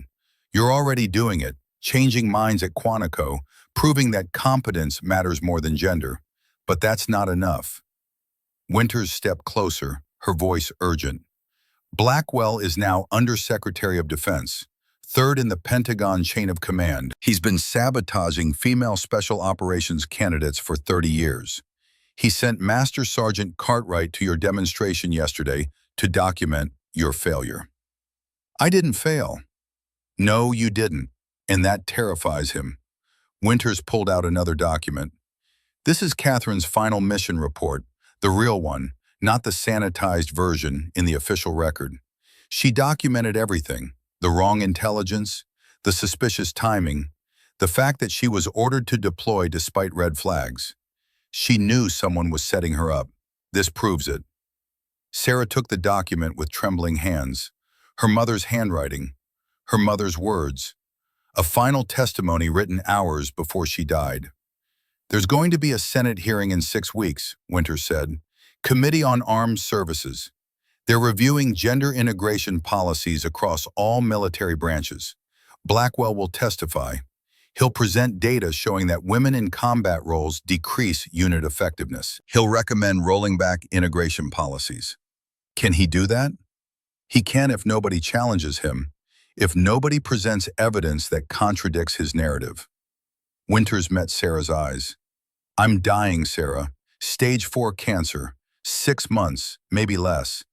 You're already doing it, changing minds at Quantico, proving that competence matters more than gender. But that's not enough. Winters stepped closer, her voice urgent. Blackwell is now Undersecretary of Defense, 3rd in the Pentagon chain of command. He's been sabotaging female special operations candidates for 30 years. He sent Master Sergeant Cartwright to your demonstration yesterday to document your failure. I didn't fail. No, you didn't, and that terrifies him. Winters pulled out another document. This is Catherine's final mission report, the real one, not the sanitized version in the official record. She documented everything, the wrong intelligence, the suspicious timing, the fact that she was ordered to deploy despite red flags. She knew someone was setting her up. This proves it. Sarah took the document with trembling hands, her mother's handwriting, her mother's words, a final testimony written hours before she died. There's going to be a Senate hearing in 6 weeks, Winters said. Committee on Armed Services. They're reviewing gender integration policies across all military branches. Blackwell will testify. He'll present data showing that women in combat roles decrease unit effectiveness. He'll recommend rolling back integration policies. Can he do that? He can if nobody challenges him, if nobody presents evidence that contradicts his narrative. Winters met Sarah's eyes. I'm dying, Sarah. Stage 4 cancer. 6 months, maybe less.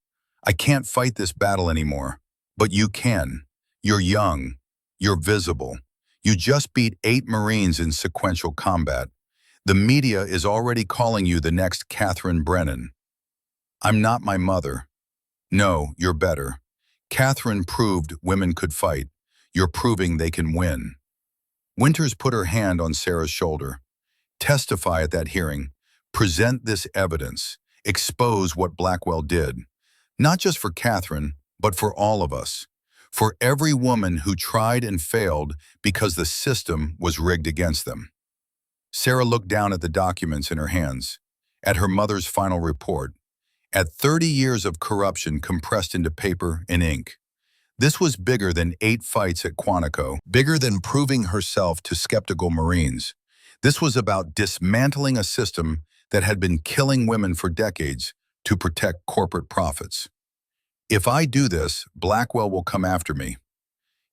I can't fight this battle anymore. But you can. You're young. You're visible. You just beat 8 Marines in sequential combat. The media is already calling you the next Catherine Brennan. I'm not my mother. No, you're better. Catherine proved women could fight. You're proving they can win. Winters put her hand on Sarah's shoulder. Testify at that hearing. Present this evidence. Expose what Blackwell did. Not just for Catherine, but for all of us. For every woman who tried and failed because the system was rigged against them. Sarah looked down at the documents in her hands, at her mother's final report, at 30 years of corruption compressed into paper and ink. This was bigger than 8 fights at Quantico, bigger than proving herself to skeptical Marines. This was about dismantling a system that had been killing women for decades to protect corporate profits. If I do this, Blackwell will come after me.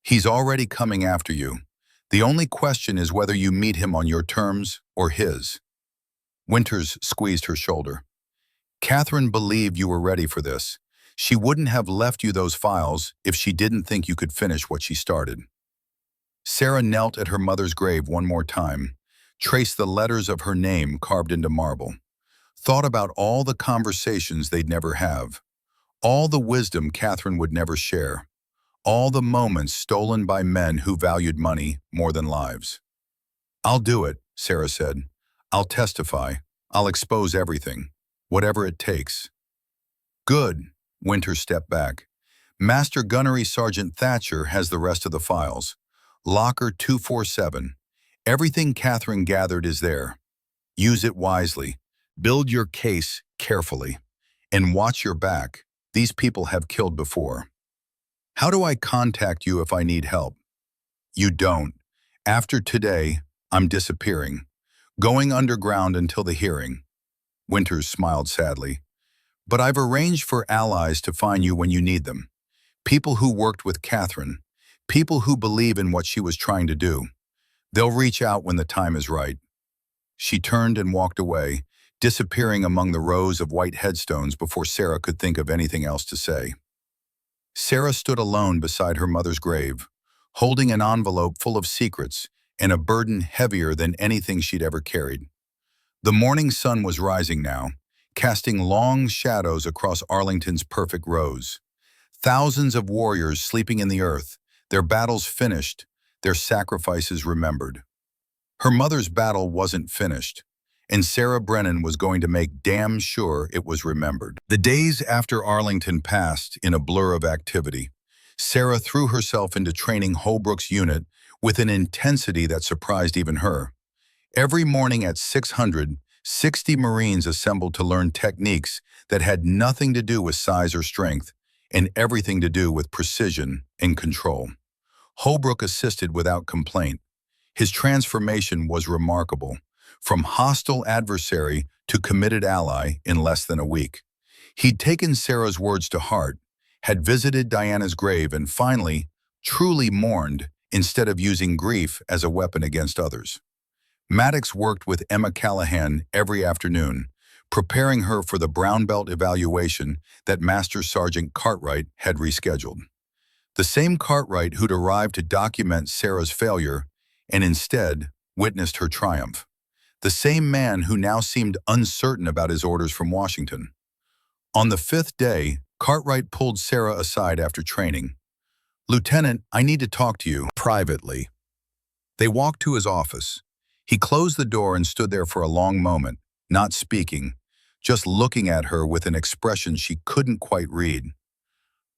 He's already coming after you. The only question is whether you meet him on your terms or his. Winters squeezed her shoulder. Catherine believed you were ready for this. She wouldn't have left you those files if she didn't think you could finish what she started. Sarah knelt at her mother's grave one more time, traced the letters of her name carved into marble, thought about all the conversations they'd never have, All the wisdom Catherine would never share. All the moments stolen by men who valued money more than lives. "I'll do it," Sarah said. "I'll testify. I'll expose everything. Whatever it takes." "Good." Winter stepped back. "Master Gunnery Sergeant Thatcher has the rest of the files. Locker 247. Everything Catherine gathered is there. Use it wisely. Build your case carefully. And watch your back. These people have killed before." "How do I contact you if I need help?" "You don't. After today, I'm disappearing. Going underground until the hearing." Winters smiled sadly. "But I've arranged for allies to find you when you need them. People who worked with Catherine. People who believe in what she was trying to do. They'll reach out when the time is right." She turned and walked away, disappearing among the rows of white headstones before Sarah could think of anything else to say. Sarah stood alone beside her mother's grave, holding an envelope full of secrets and a burden heavier than anything she'd ever carried. The morning sun was rising now, casting long shadows across Arlington's perfect rows. Thousands of warriors sleeping in the earth, their battles finished, their sacrifices remembered. Her mother's battle wasn't finished, and Sarah Brennan was going to make damn sure it was remembered. The days after Arlington passed in a blur of activity. Sarah threw herself into training Holbrook's unit with an intensity that surprised even her. Every morning at 600, 60 Marines assembled to learn techniques that had nothing to do with size or strength, and everything to do with precision and control. Holbrook assisted without complaint. His transformation was remarkable, from hostile adversary to committed ally in less than a week. He'd taken Sarah's words to heart, had visited Diana's grave, and finally, truly mourned instead of using grief as a weapon against others. Maddox worked with Emma Callahan every afternoon, preparing her for the Brown Belt evaluation that Master Sergeant Cartwright had rescheduled. The same Cartwright who'd arrived to document Sarah's failure and instead witnessed her triumph. The same man who now seemed uncertain about his orders from Washington. On the 5th day, Cartwright pulled Sarah aside after training. "Lieutenant, I need to talk to you privately." They walked to his office. He closed the door and stood there for a long moment, not speaking, just looking at her with an expression she couldn't quite read.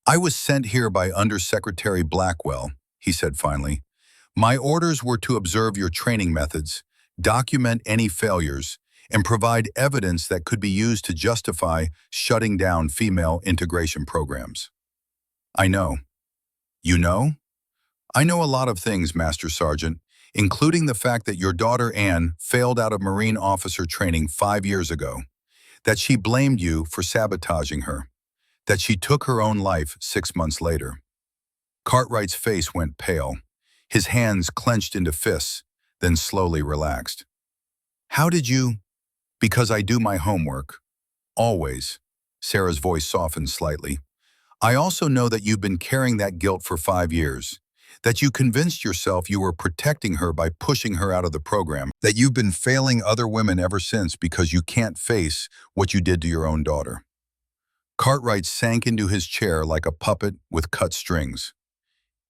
"I was sent here by Undersecretary Blackwell," he said finally. "My orders were to observe your training methods, document any failures, and provide evidence that could be used to justify shutting down female integration programs." "I know." "You know?" "I know a lot of things, Master Sergeant, including the fact that your daughter Anne failed out of Marine officer training 5 years ago, that she blamed you for sabotaging her, that she took her own life 6 months later." Cartwright's face went pale. His hands clenched into fists, then slowly relaxed. "How did you—" "Because I do my homework. Always." Sarah's voice softened slightly. "I also know that you've been carrying that guilt for 5 years, that you convinced yourself you were protecting her by pushing her out of the program, that you've been failing other women ever since because you can't face what you did to your own daughter." Cartwright sank into his chair like a puppet with cut strings.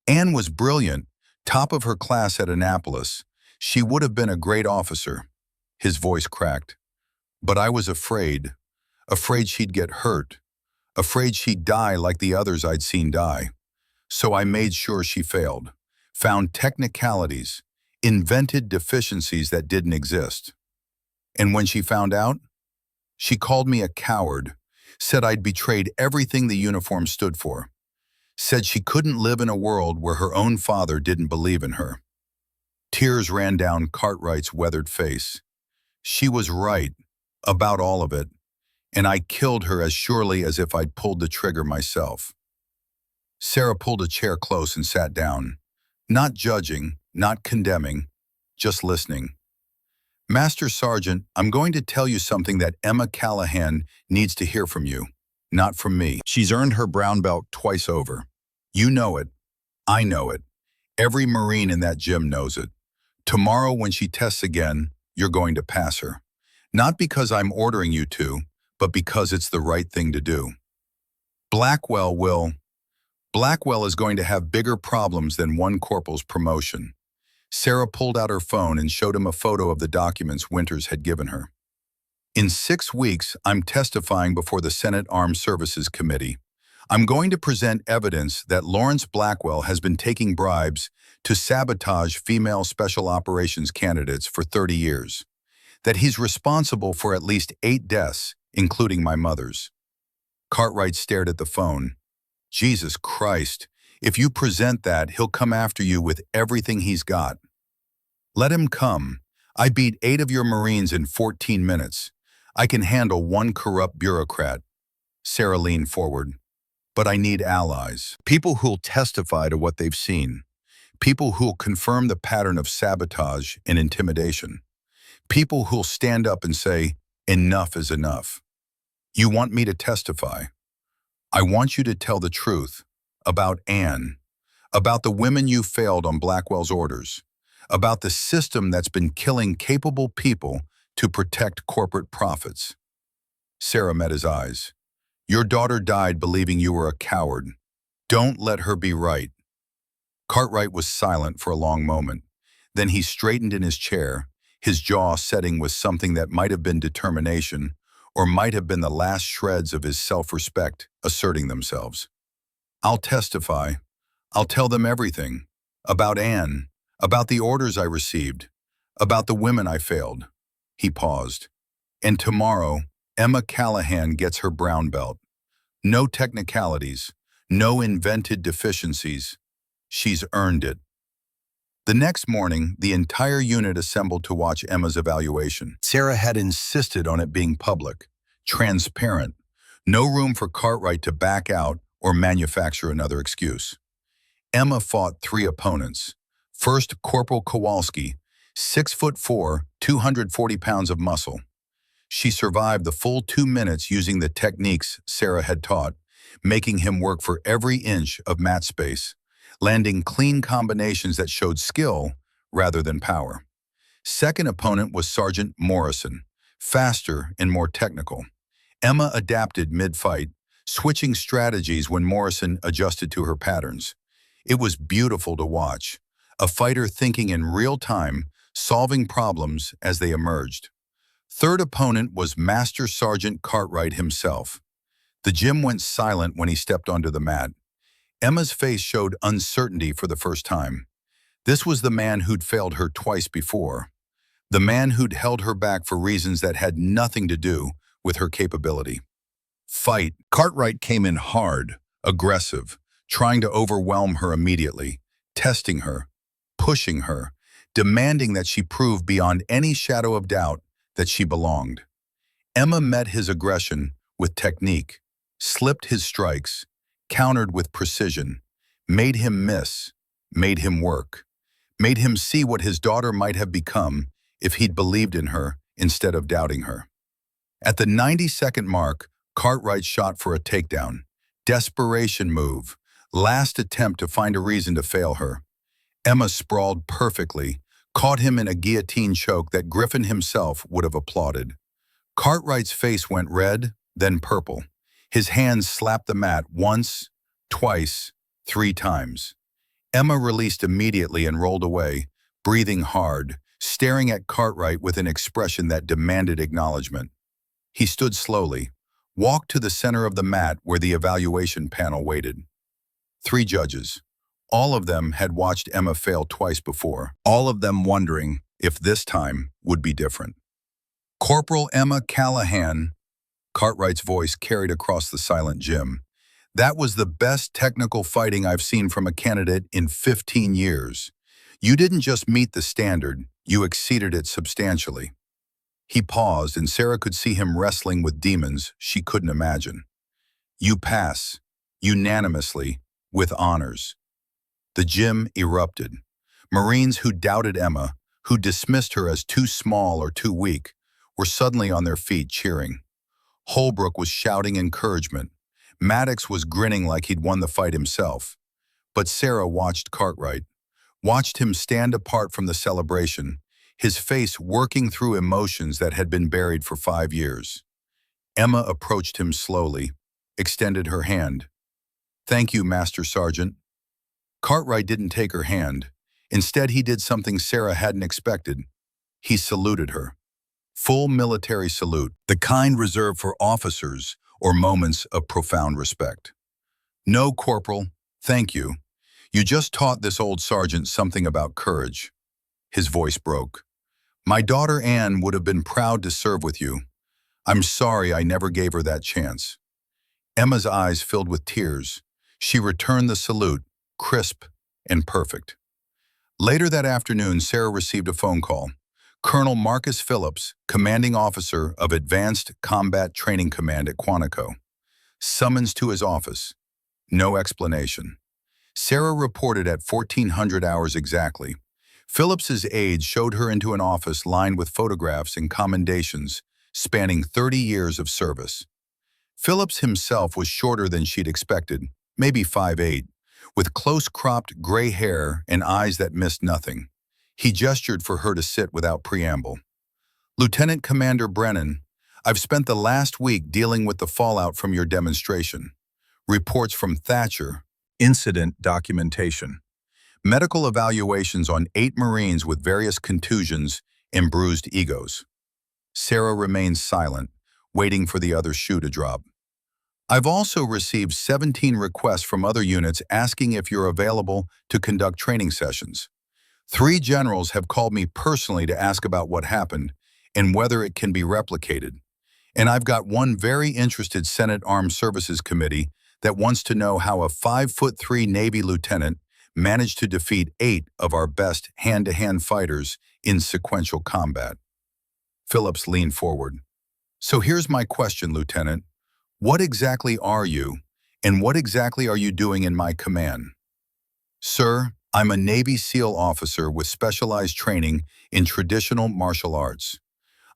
"Anne was brilliant, top of her class at Annapolis. She would have been a great officer." His voice cracked. "But I was afraid she'd get hurt, afraid she'd die like the others I'd seen die. So I made sure she failed, found technicalities, invented deficiencies that didn't exist. And when she found out, she called me a coward, said I'd betrayed everything the uniform stood for, said she couldn't live in a world where her own father didn't believe in her." Tears ran down Cartwright's weathered face. "She was right about all of it, and I killed her as surely as if I'd pulled the trigger myself." Sarah pulled a chair close and sat down, not judging, not condemning, just listening. "Master Sergeant, I'm going to tell you something that Emma Callahan needs to hear from you, not from me. She's earned her brown belt twice over. You know it. I know it. Every Marine in that gym knows it. Tomorrow when she tests again, you're going to pass her. Not because I'm ordering you to, but because it's the right thing to do." Blackwell will. Blackwell is going to have bigger problems than one corporal's promotion. Sarah pulled out her phone and showed him a photo of the documents Winters had given her. In 6 weeks, I'm testifying before the Senate Armed Services Committee. I'm going to present evidence that Lawrence Blackwell has been taking bribes to sabotage female special operations candidates for 30 years. That he's responsible for at least 8 deaths, including my mother's. Cartwright stared at the phone. Jesus Christ, if you present that, he'll come after you with everything he's got. Let him come. I beat 8 of your Marines in 14 minutes. I can handle 1 corrupt bureaucrat. Sarah leaned forward. But I need allies. People who'll testify to what they've seen. People who'll confirm the pattern of sabotage and intimidation. People who'll stand up and say, enough is enough. You want me to testify. I want you to tell the truth about Anne, about the women you failed on Blackwell's orders, about the system that's been killing capable people to protect corporate profits. Sarah met his eyes. Your daughter died believing you were a coward. Don't let her be right. Cartwright was silent for a long moment. Then he straightened in his chair, his jaw setting with something that might have been determination, or might have been the last shreds of his self-respect asserting themselves. I'll testify. I'll tell them everything. About Anne, about the orders I received, about the women I failed. He paused. And tomorrow, Emma Callahan gets her brown belt. No technicalities, no invented deficiencies. She's earned it. The next morning, the entire unit assembled to watch Emma's evaluation. Sarah had insisted on it being public, transparent, no room for Cartwright to back out or manufacture another excuse. Emma fought 3 opponents. First, Corporal Kowalski, 6'4", 240 pounds of muscle. She survived the full 2 minutes using the techniques Sarah had taught, making him work for every inch of mat space, landing clean combinations that showed skill rather than power. Second opponent was Sergeant Morrison, faster and more technical. Emma adapted mid-fight, switching strategies when Morrison adjusted to her patterns. It was beautiful to watch, a fighter thinking in real time, solving problems as they emerged. Third opponent was Master Sergeant Cartwright himself. The gym went silent when he stepped onto the mat. Emma's face showed uncertainty for the first time. This was the man who'd failed her twice before. The man who'd held her back for reasons that had nothing to do with her capability. Fight. Cartwright came in hard, aggressive, trying to overwhelm her immediately, testing her, pushing her, demanding that she prove beyond any shadow of doubt that she belonged. Emma met his aggression with technique, slipped his strikes, countered with precision, made him miss, made him work, made him see what his daughter might have become if he'd believed in her instead of doubting her. At the 90-second mark, Cartwright shot for a takedown. Desperation move, last attempt to find a reason to fail her. Emma sprawled perfectly, caught him in a guillotine choke that Griffin himself would have applauded. Cartwright's face went red, then purple. His hands slapped the mat once, twice, 3 times. Emma released immediately and rolled away, breathing hard, staring at Cartwright with an expression that demanded acknowledgement. He stood slowly, walked to the center of the mat where the evaluation panel waited. 3 judges. All of them had watched Emma fail twice before, all of them wondering if this time would be different. Corporal Emma Callahan, Cartwright's voice carried across the silent gym. That was the best technical fighting I've seen from a candidate in 15 years. You didn't just meet the standard, you exceeded it substantially. He paused, and Sarah could see him wrestling with demons she couldn't imagine. You pass, unanimously, with honors. The gym erupted. Marines who doubted Emma, who dismissed her as too small or too weak, were suddenly on their feet cheering. Holbrook was shouting encouragement. Maddox was grinning like he'd won the fight himself. But Sarah watched Cartwright, watched him stand apart from the celebration, his face working through emotions that had been buried for 5 years. Emma approached him slowly, extended her hand. "Thank you, Master Sergeant." Cartwright didn't take her hand. Instead, he did something Sarah hadn't expected. He saluted her. Full military salute, the kind reserved for officers or moments of profound respect. "No, Corporal, thank you. You just taught this old sergeant something about courage." His voice broke. "My daughter Anne would have been proud to serve with you. I'm sorry I never gave her that chance." Emma's eyes filled with tears. She returned the salute, crisp and perfect. Later that afternoon, Sarah received a phone call. Colonel Marcus Phillips, commanding officer of Advanced Combat Training Command at Quantico. Summons to his office. No explanation. Sarah reported at 1400 hours exactly. Phillips's aides showed her into an office lined with photographs and commendations spanning 30 years of service. Phillips himself was shorter than she'd expected, maybe 5'8", with close-cropped gray hair and eyes that missed nothing. He gestured for her to sit without preamble. "Lieutenant Commander Brennan, I've spent the last week dealing with the fallout from your demonstration. Reports from Thatcher, incident documentation, medical evaluations on 8 Marines with various contusions and bruised egos." Sarah remained silent, waiting for the other shoe to drop. "I've also received 17 requests from other units asking if you're available to conduct training sessions. 3 generals have called me personally to ask about what happened and whether it can be replicated. And I've got one very interested Senate Armed Services Committee that wants to know how a 5'3" Navy lieutenant managed to defeat 8 of our best hand-to-hand fighters in sequential combat." Phillips leaned forward. "So here's my question, Lieutenant. What exactly are you, and what exactly are you doing in my command?" "Sir, I'm a Navy SEAL officer with specialized training in traditional martial arts.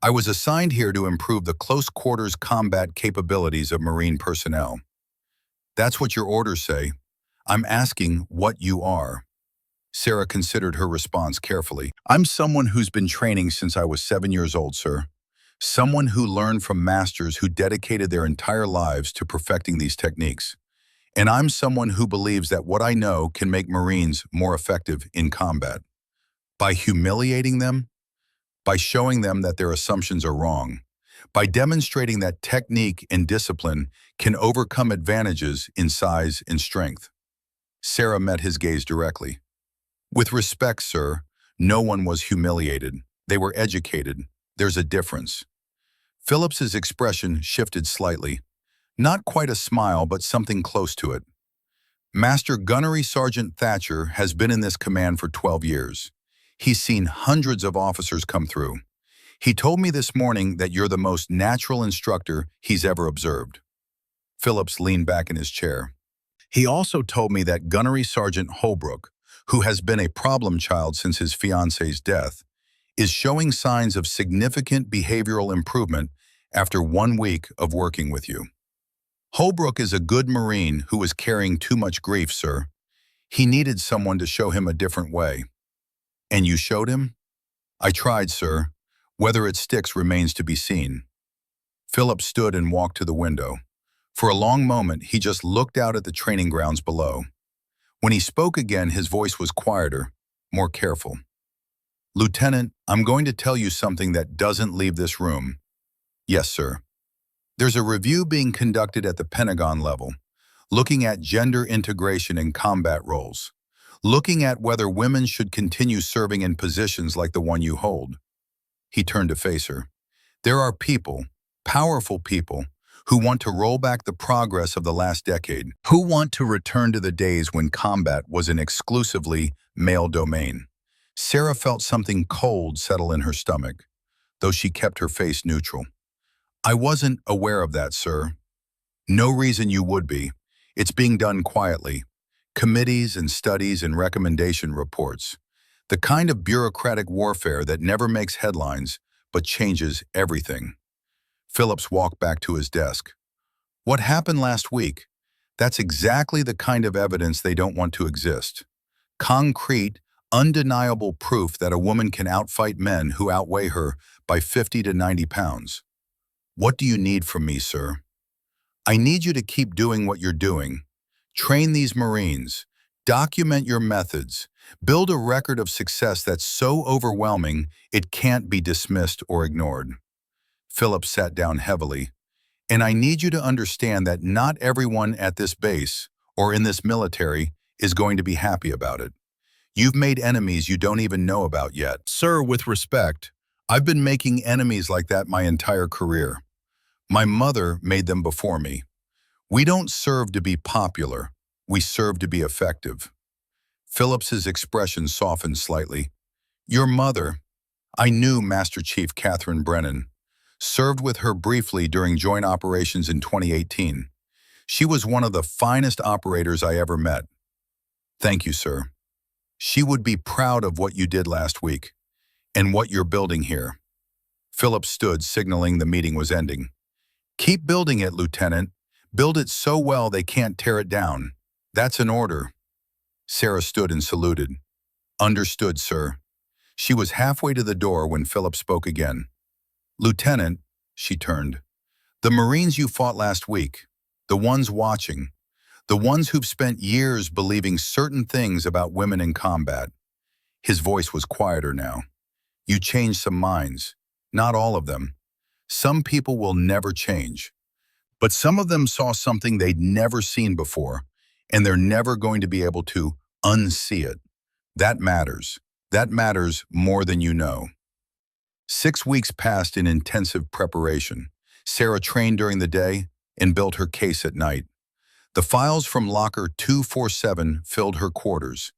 I was assigned here to improve the close-quarters combat capabilities of Marine personnel." "That's what your orders say. I'm asking what you are." Sarah considered her response carefully. "I'm someone who's been training since I was 7 years old, sir. Someone who learned from masters who dedicated their entire lives to perfecting these techniques. And I'm someone who believes that what I know can make Marines more effective in combat. By humiliating them, by showing them that their assumptions are wrong, by demonstrating that technique and discipline can overcome advantages in size and strength." Sarah met his gaze directly. "With respect, sir, no one was humiliated. They were educated. There's a difference." Phillips's expression shifted slightly. Not quite a smile, but something close to it. "Master Gunnery Sergeant Thatcher has been in this command for 12 years. He's seen hundreds of officers come through. He told me this morning that you're the most natural instructor he's ever observed." Phillips leaned back in his chair. "He also told me that Gunnery Sergeant Holbrook, who has been a problem child since his fiance's death, is showing signs of significant behavioral improvement after 1 week of working with you. Holbrook is a good Marine who was carrying too much grief, sir. He needed someone to show him a different way." "And you showed him?" "I tried, sir. Whether it sticks remains to be seen." Philip stood and walked to the window. For a long moment, he just looked out at the training grounds below. When he spoke again, his voice was quieter, more careful. "Lieutenant, I'm going to tell you something that doesn't leave this room." "Yes, sir." "There's a review being conducted at the Pentagon level, looking at gender integration in combat roles, looking at whether women should continue serving in positions like the one you hold." He turned to face her. "There are people, powerful people, who want to roll back the progress of the last decade, who want to return to the days when combat was an exclusively male domain." Sarah felt something cold settle in her stomach, though she kept her face neutral. "I wasn't aware of that, sir." "No reason you would be. It's being done quietly. Committees and studies and recommendation reports. The kind of bureaucratic warfare that never makes headlines, but changes everything." Phillips walked back to his desk. "What happened last week? That's exactly the kind of evidence they don't want to exist. Concrete, undeniable proof that a woman can outfight men who outweigh her by 50 to 90 pounds. What do you need from me, sir?" I need you to keep doing what you're doing. Train these Marines. Document your methods. Build a record of success that's so overwhelming it can't be dismissed or ignored." Philip sat down heavily. "And I need you to understand that not everyone at this base or in this military is going to be happy about it. You've made enemies you don't even know about yet. Sir, with respect, I've been making enemies like that my entire career. My mother made them before me. We don't serve to be popular. We serve to be effective." Phillips's expression softened slightly. "Your mother, I knew Master Chief Catherine Brennan, served with her briefly during joint operations in 2018. She was one of the finest operators I ever met. Thank you, sir. She would be proud of what you did last week and what you're building here." Philip stood, signaling the meeting was ending. "Keep building it, Lieutenant. Build it so well they can't tear it down. That's an order." Sarah stood and saluted. "Understood, sir." She was halfway to the door when Philip spoke again. "Lieutenant," she turned, "the Marines you fought last week, the ones watching, the ones who've spent years believing certain things about women in combat." His voice was quieter now. "You changed some minds. Not all of them. Some people will never change. But some of them saw something they'd never seen before, and they're never going to be able to unsee it. That matters. That matters more than you know." 6 weeks passed in intensive preparation. Sarah trained during the day and built her case at night. The files from Locker 247 filled her quarters.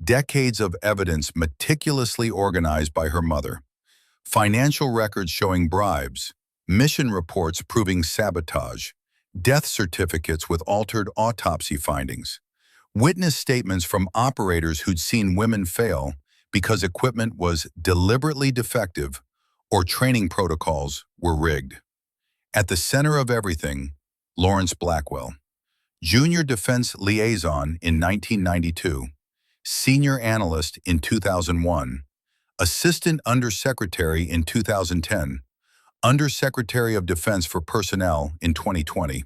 Decades of evidence meticulously organized by her mother. Financial records showing bribes, mission reports proving sabotage, death certificates with altered autopsy findings, witness statements from operators who'd seen women fail because equipment was deliberately defective or training protocols were rigged. At the center of everything, Lawrence Blackwell, Junior Defense Liaison in 1992, Senior Analyst in 2001, Assistant Undersecretary in 2010, Undersecretary of Defense for Personnel in 2020.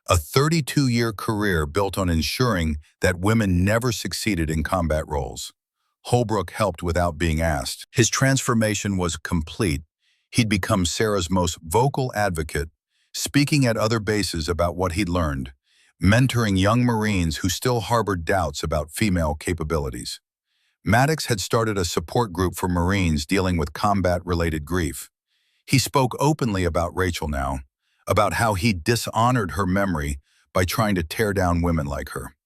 A 32-year career built on ensuring that women never succeeded in combat roles. Holbrook helped without being asked. His transformation was complete. He'd become Sarah's most vocal advocate, speaking at other bases about what he'd learned, mentoring young Marines who still harbored doubts about female capabilities. Maddox had started a support group for Marines dealing with combat-related grief. He spoke openly about Rachel now, about how he dishonored her memory by trying to tear down women like her.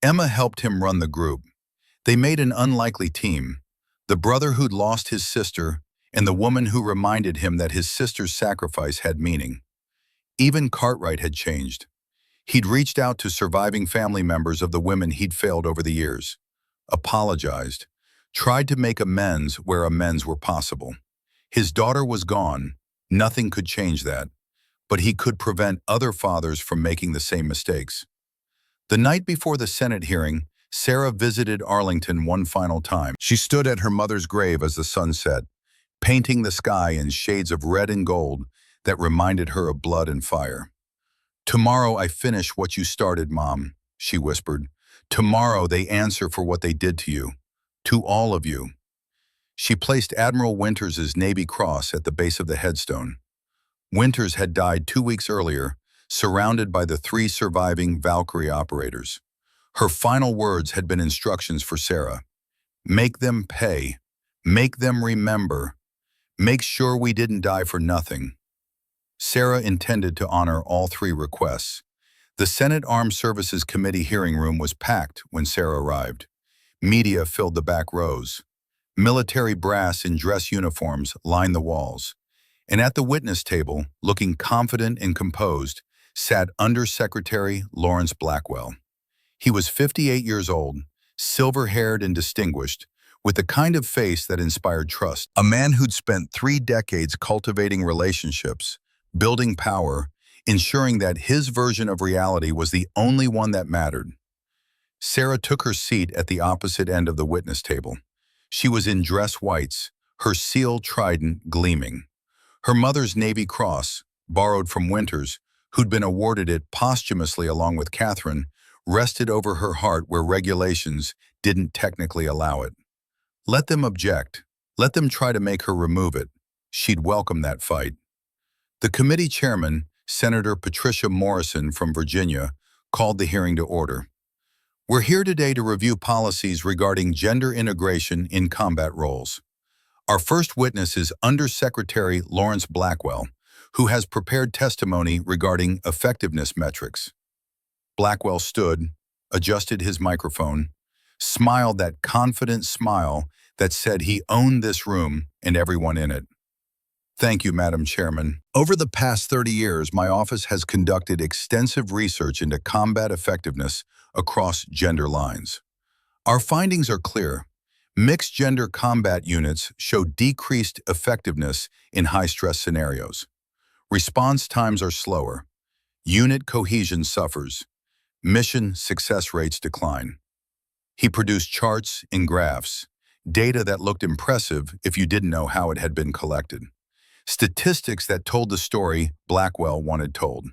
Emma helped him run the group. They made an unlikely team, the brother who'd lost his sister and the woman who reminded him that his sister's sacrifice had meaning. Even Cartwright had changed. He'd reached out to surviving family members of the women he'd failed over the years, apologized, tried to make amends where amends were possible. His daughter was gone. Nothing could change that, but he could prevent other fathers from making the same mistakes. The night before the Senate hearing, Sarah visited Arlington one final time. She stood at her mother's grave as the sun set, painting the sky in shades of red and gold that reminded her of blood and fire. "Tomorrow I finish what you started, Mom," she whispered. "Tomorrow they answer for what they did to you, to all of you." She placed Admiral Winters' Navy Cross at the base of the headstone. Winters had died 2 weeks earlier, surrounded by the 3 surviving Valkyrie operators. Her final words had been instructions for Sarah. "Make them pay. Make them remember. Make sure we didn't die for nothing." Sarah intended to honor all 3 requests. The Senate Armed Services Committee hearing room was packed when Sarah arrived. Media filled the back rows. Military brass in dress uniforms lined the walls. And at the witness table, looking confident and composed, sat Undersecretary Lawrence Blackwell. He was 58 years old, silver-haired and distinguished, with the kind of face that inspired trust. A man who'd spent 3 decades cultivating relationships, building power, ensuring that his version of reality was the only one that mattered. Sarah took her seat at the opposite end of the witness table. She was in dress whites, her seal trident gleaming. Her mother's Navy Cross, borrowed from Winters, who'd been awarded it posthumously along with Catherine, rested over her heart where regulations didn't technically allow it. Let them object. Let them try to make her remove it. She'd welcome that fight. The committee chairman, Senator Patricia Morrison from Virginia, called the hearing to order. We're here today to review policies regarding gender integration in combat roles. Our first witness is Undersecretary Lawrence Blackwell, who has prepared testimony regarding effectiveness metrics. Blackwell stood, adjusted his microphone, smiled that confident smile that said he owned this room and everyone in it. Thank you, Madam Chairman. Over the past 30 years, my office has conducted extensive research into combat effectiveness across gender lines. Our findings are clear. Mixed-gender combat units show decreased effectiveness in high-stress scenarios. Response times are slower. Unit cohesion suffers. Mission success rates decline. He produced charts and graphs, data that looked impressive if you didn't know how it had been collected. Statistics that told the story Blackwell wanted told.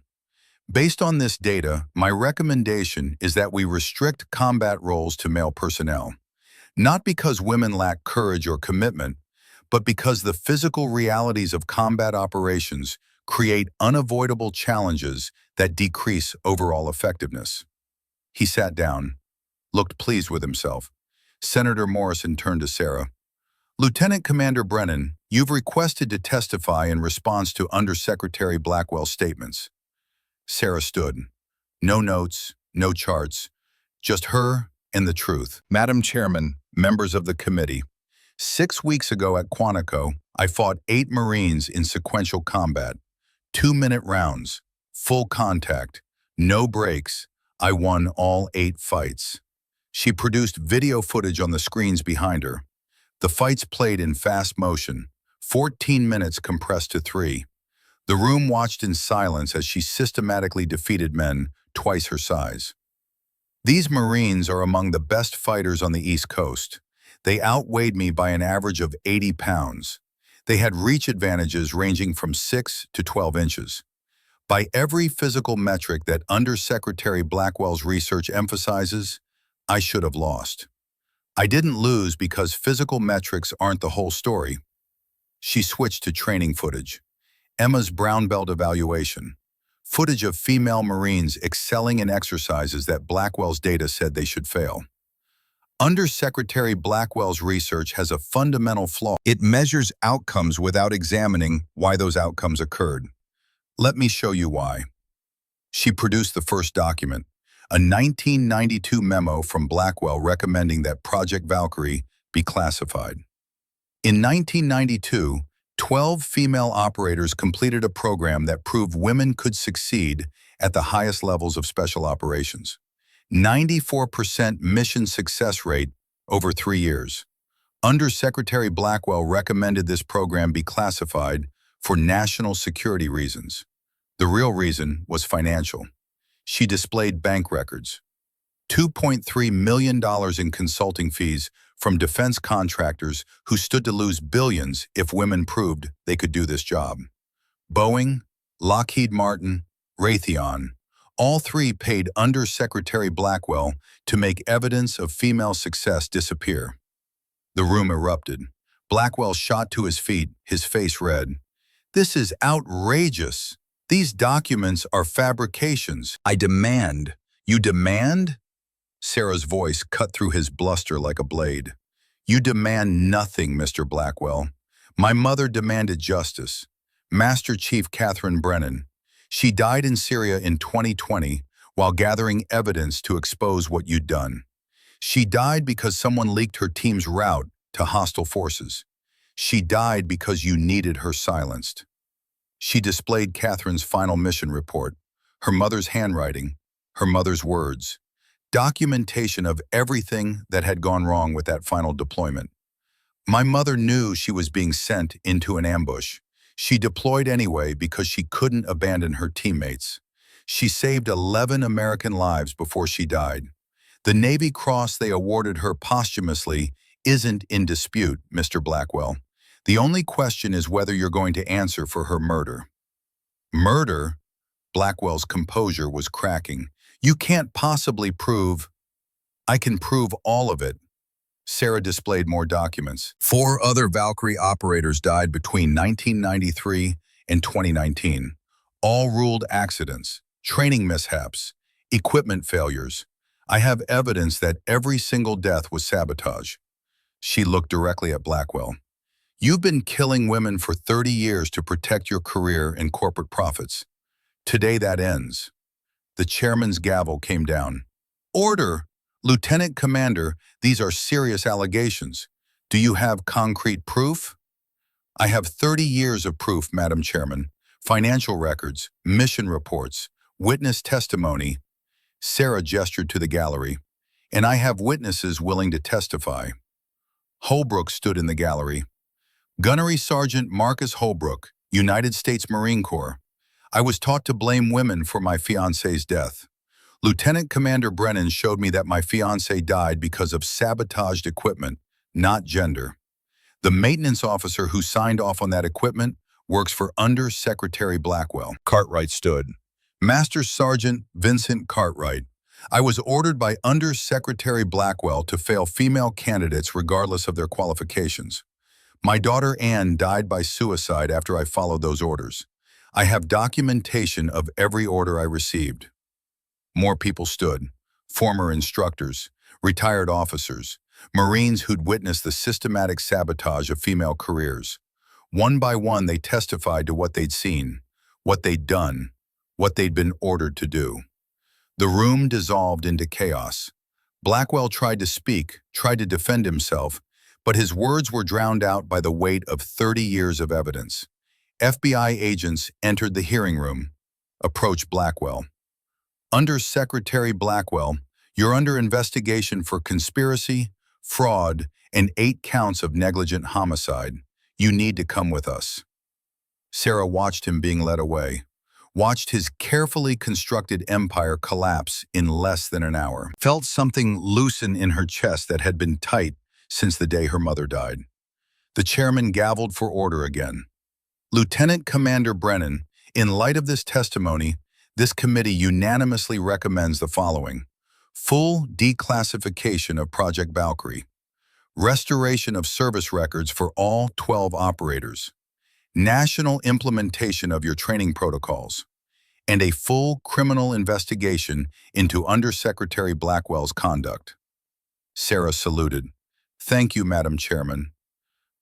Based on this data, my recommendation is that we restrict combat roles to male personnel, not because women lack courage or commitment, but because the physical realities of combat operations create unavoidable challenges that decrease overall effectiveness. He sat down, looked pleased with himself. Senator Morrison turned to Sarah. Lieutenant Commander Brennan, you've requested to testify in response to Undersecretary Blackwell's statements. Sarah stood. No notes, no charts, just her and the truth. Madam Chairman, members of the committee, 6 weeks ago at Quantico, I fought 8 Marines in sequential combat. 2-minute rounds, full contact, no breaks. I won all 8 fights. She produced video footage on the screens behind her. The fights played in fast motion, 14 minutes compressed to 3. The room watched in silence as she systematically defeated men twice her size. These Marines are among the best fighters on the East Coast. They outweighed me by an average of 80 pounds. They had reach advantages ranging from 6 to 12 inches. By every physical metric that Undersecretary Blackwell's research emphasizes, I should have lost. I didn't lose because physical metrics aren't the whole story. She switched to training footage. Emma's brown belt evaluation. Footage of female Marines excelling in exercises that Blackwell's data said they should fail. Undersecretary Blackwell's research has a fundamental flaw. It measures outcomes without examining why those outcomes occurred. Let me show you why. She produced the first document, a 1992 memo from Blackwell recommending that Project Valkyrie be classified. In 1992, 12 female operators completed a program that proved women could succeed at the highest levels of special operations. 94% mission success rate over 3 years. Undersecretary Blackwell recommended this program be classified for national security reasons. The real reason was financial. She displayed bank records. $2.3 million in consulting fees from defense contractors who stood to lose billions if women proved they could do this job. Boeing, Lockheed Martin, Raytheon, all 3 paid Undersecretary Blackwell to make evidence of female success disappear. The room erupted. Blackwell shot to his feet, his face red. This is outrageous. These documents are fabrications. I demand. You demand? Sarah's voice cut through his bluster like a blade. You demand nothing, Mr. Blackwell. My mother demanded justice. Master Chief Catherine Brennan. She died in Syria in 2020 while gathering evidence to expose what you'd done. She died because someone leaked her team's route to hostile forces. She died because you needed her silenced. She displayed Catherine's final mission report, her mother's handwriting, her mother's words, documentation of everything that had gone wrong with that final deployment. My mother knew she was being sent into an ambush. She deployed anyway because she couldn't abandon her teammates. She saved 11 American lives before she died. The Navy Cross they awarded her posthumously isn't in dispute, Mr. Blackwell. The only question is whether you're going to answer for her murder. Murder? Blackwell's composure was cracking. You can't possibly prove. I can prove all of it. Sarah displayed more documents. 4 other Valkyrie operators died between 1993 and 2019. All ruled accidents, training mishaps, equipment failures. I have evidence that every single death was sabotage. She looked directly at Blackwell. You've been killing women for 30 years to protect your career and corporate profits. Today that ends. The chairman's gavel came down. Order! Lieutenant Commander, these are serious allegations. Do you have concrete proof? I have 30 years of proof, Madam Chairman. Financial records, mission reports, witness testimony. Sarah gestured to the gallery. And I have witnesses willing to testify. Holbrook stood in the gallery. Gunnery Sergeant Marcus Holbrook, United States Marine Corps. I was taught to blame women for my fiancé's death. Lieutenant Commander Brennan showed me that my fiancé died because of sabotaged equipment, not gender. The maintenance officer who signed off on that equipment works for Under Secretary Blackwell. Cartwright stood. Master Sergeant Vincent Cartwright. I was ordered by Under Secretary Blackwell to fail female candidates regardless of their qualifications. My daughter Anne died by suicide after I followed those orders. I have documentation of every order I received. More people stood. Former instructors, retired officers, Marines who'd witnessed the systematic sabotage of female careers. One by one, they testified to what they'd seen, what they'd done, what they'd been ordered to do. The room dissolved into chaos. Blackwell tried to speak, tried to defend himself, but his words were drowned out by the weight of 30 years of evidence. FBI agents entered the hearing room, approached Blackwell. Under Secretary Blackwell, you're under investigation for conspiracy, fraud, and 8 counts of negligent homicide. You need to come with us. Sarah watched him being led away, watched his carefully constructed empire collapse in less than an hour, felt something loosen in her chest that had been tight since the day her mother died. The chairman gavelled for order again. Lieutenant Commander Brennan, in light of this testimony, this committee unanimously recommends the following: full declassification of Project Valkyrie, restoration of service records for all 12 operators, national implementation of your training protocols, and a full criminal investigation into Undersecretary Blackwell's conduct. Sarah saluted. Thank you, Madam Chairman.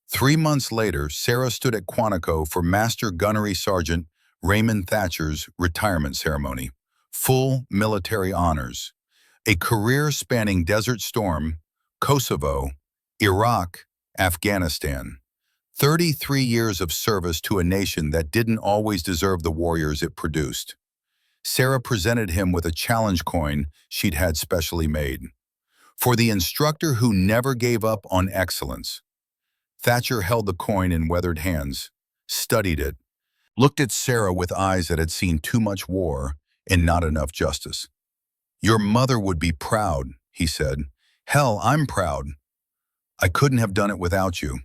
3 months later, Sarah stood at Quantico for Master Gunnery Sergeant Raymond Thatcher's retirement ceremony. Full military honors. A career spanning Desert Storm, Kosovo, Iraq, Afghanistan. 33 years of service to a nation that didn't always deserve the warriors it produced. Sarah presented him with a challenge coin she'd had specially made. For the instructor who never gave up on excellence. Thatcher held the coin in weathered hands, studied it, looked at Sarah with eyes that had seen too much war and not enough justice. Your mother would be proud, he said. Hell, I'm proud. I couldn't have done it without you.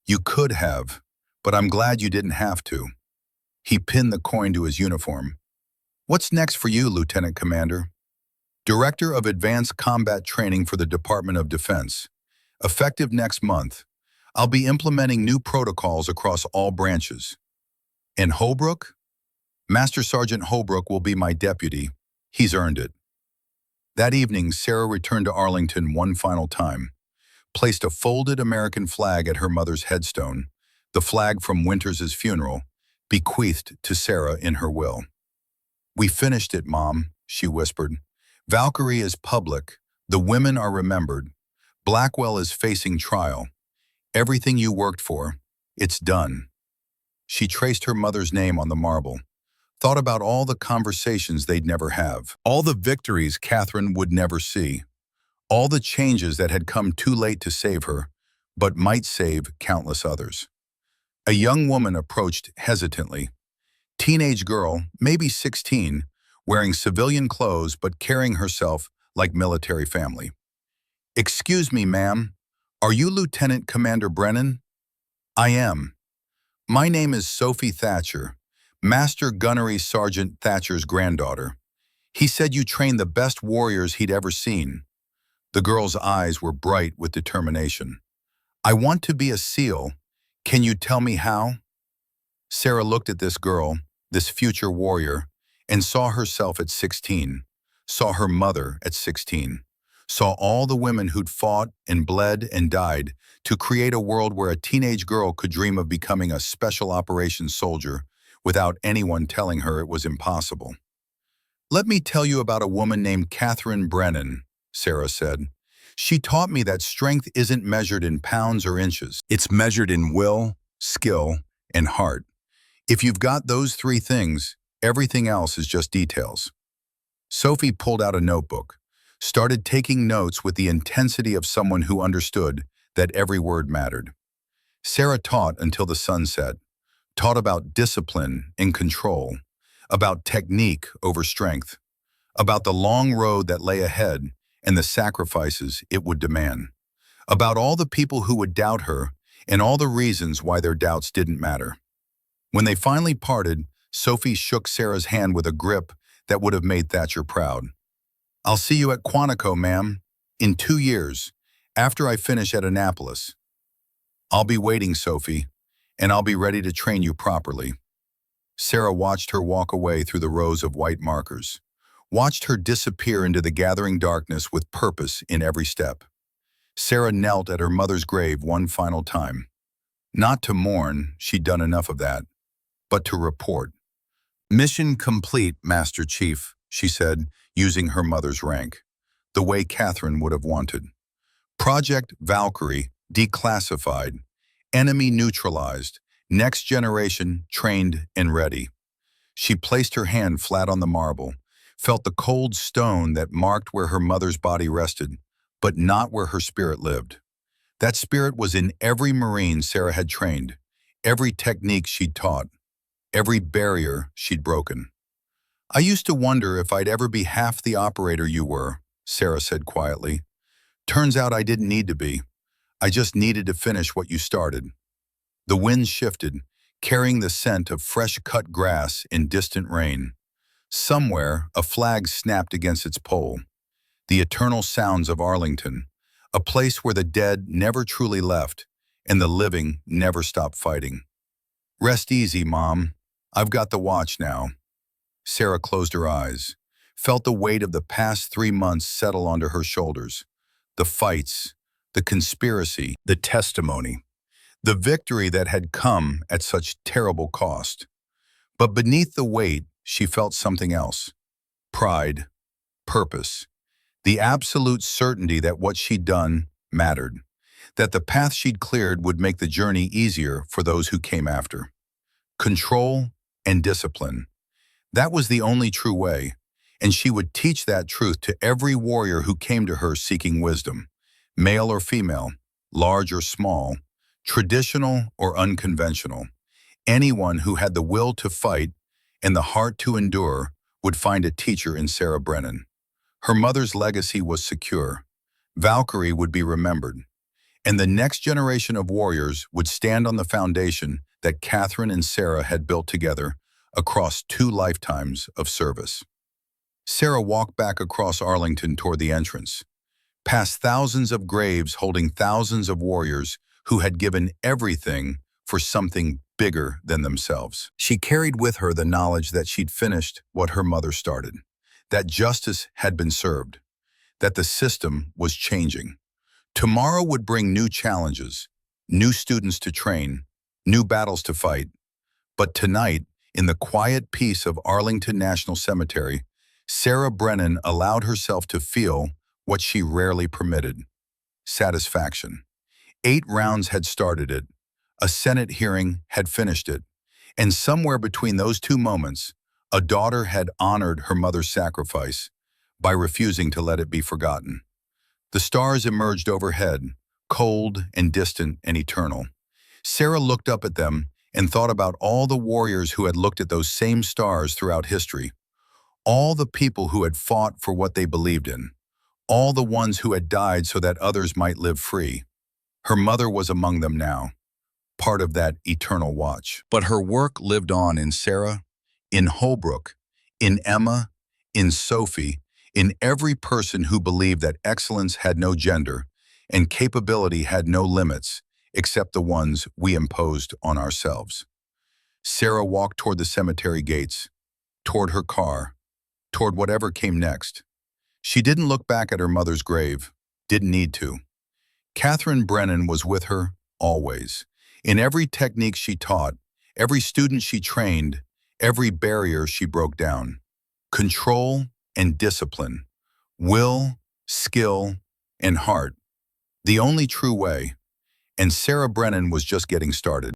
You could have, but I'm glad you didn't have to. He pinned the coin to his uniform. What's next for you, Lieutenant Commander? Director of Advanced Combat Training for the Department of Defense. Effective next month, I'll be implementing new protocols across all branches. And Holbrook? Master Sergeant Holbrook will be my deputy. He's earned it. That evening, Sarah returned to Arlington one final time, placed a folded American flag at her mother's headstone, the flag from Winters's funeral, bequeathed to Sarah in her will. We finished it, Mom, she whispered. Valkyrie is public. The women are remembered. Blackwell is facing trial. Everything you worked for, it's done. She traced her mother's name on the marble, thought about all the conversations they'd never have, all the victories Catherine would never see, all the changes that had come too late to save her, but might save countless others. A young woman approached hesitantly. Teenage girl, maybe 16, wearing civilian clothes but carrying herself like military family. Excuse me, ma'am, are you Lieutenant Commander Brennan? I am. My name is Sophie Thatcher. Master Gunnery Sergeant Thatcher's granddaughter. He said you trained the best warriors he'd ever seen. The girl's eyes were bright with determination. I want to be a SEAL. Can you tell me how? Sarah looked at this girl, this future warrior, and saw herself at 16, saw her mother at 16, saw all the women who'd fought and bled and died to create a world where a teenage girl could dream of becoming a special operations soldier without anyone telling her it was impossible. Let me tell you about a woman named Catherine Brennan, Sarah said. She taught me that strength isn't measured in pounds or inches. It's measured in will, skill, and heart. If you've got those three things, everything else is just details. Sophie pulled out a notebook, started taking notes with the intensity of someone who understood that every word mattered. Sarah taught until the sun set, taught about discipline and control, about technique over strength, about the long road that lay ahead and the sacrifices it would demand, about all the people who would doubt her and all the reasons why their doubts didn't matter. When they finally parted, Sophie shook Sarah's hand with a grip that would have made Thatcher proud. I'll see you at Quantico, ma'am, in 2 years, after I finish at Annapolis. I'll be waiting, Sophie, and I'll be ready to train you properly. Sarah watched her walk away through the rows of white markers, watched her disappear into the gathering darkness with purpose in every step. Sarah knelt at her mother's grave one final time. Not to mourn, she'd done enough of that, but to report. Mission complete, Master Chief, she said, using her mother's rank, the way Catherine would have wanted. Project Valkyrie declassified, enemy neutralized, next generation trained and ready. She placed her hand flat on the marble, felt the cold stone that marked where her mother's body rested, but not where her spirit lived. That spirit was in every Marine Sarah had trained, every technique she'd taught, every barrier she'd broken. I used to wonder if I'd ever be half the operator you were, Sarah said quietly. Turns out I didn't need to be. I just needed to finish what you started. The wind shifted, carrying the scent of fresh-cut grass in distant rain. Somewhere, a flag snapped against its pole. The eternal sounds of Arlington, a place where the dead never truly left and the living never stopped fighting. Rest easy, Mom. I've got the watch now. Sarah closed her eyes, felt the weight of the past 3 months settle onto her shoulders. The fights, the conspiracy, the testimony, the victory that had come at such terrible cost. But beneath the weight, she felt something else. Pride, purpose, the absolute certainty that what she'd done mattered, that the path she'd cleared would make the journey easier for those who came after. Control and discipline. That was the only true way, and she would teach that truth to every warrior who came to her seeking wisdom, male or female, large or small, traditional or unconventional. Anyone who had the will to fight and the heart to endure would find a teacher in Sarah Brennan. Her mother's legacy was secure. Valkyrie would be remembered, and the next generation of warriors would stand on the foundation that Catherine and Sarah had built together across 2 lifetimes of service. Sarah walked back across Arlington toward the entrance, past thousands of graves holding thousands of warriors who had given everything for something bigger than themselves. She carried with her the knowledge that she'd finished what her mother started, that justice had been served, that the system was changing. Tomorrow would bring new challenges, new students to train, new battles to fight. But tonight, in the quiet peace of Arlington National Cemetery, Sarah Brennan allowed herself to feel what she rarely permitted: satisfaction. 8 rounds had started it, a Senate hearing had finished it, and somewhere between those 2 moments, a daughter had honored her mother's sacrifice by refusing to let it be forgotten. The stars emerged overhead, cold and distant and eternal. Sarah looked up at them and thought about all the warriors who had looked at those same stars throughout history, all the people who had fought for what they believed in, all the ones who had died so that others might live free. Her mother was among them now, part of that eternal watch. But her work lived on in Sarah, in Holbrook, in Emma, in Sophie, in every person who believed that excellence had no gender and capability had no limits except the ones we imposed on ourselves. Sarah walked toward the cemetery gates, toward her car, toward whatever came next. She didn't look back at her mother's grave, didn't need to. Catherine Brennan was with her always. In every technique she taught, every student she trained, every barrier she broke down. Control and discipline, will, skill, and heart. The only true way. And Sarah Brennan was just getting started.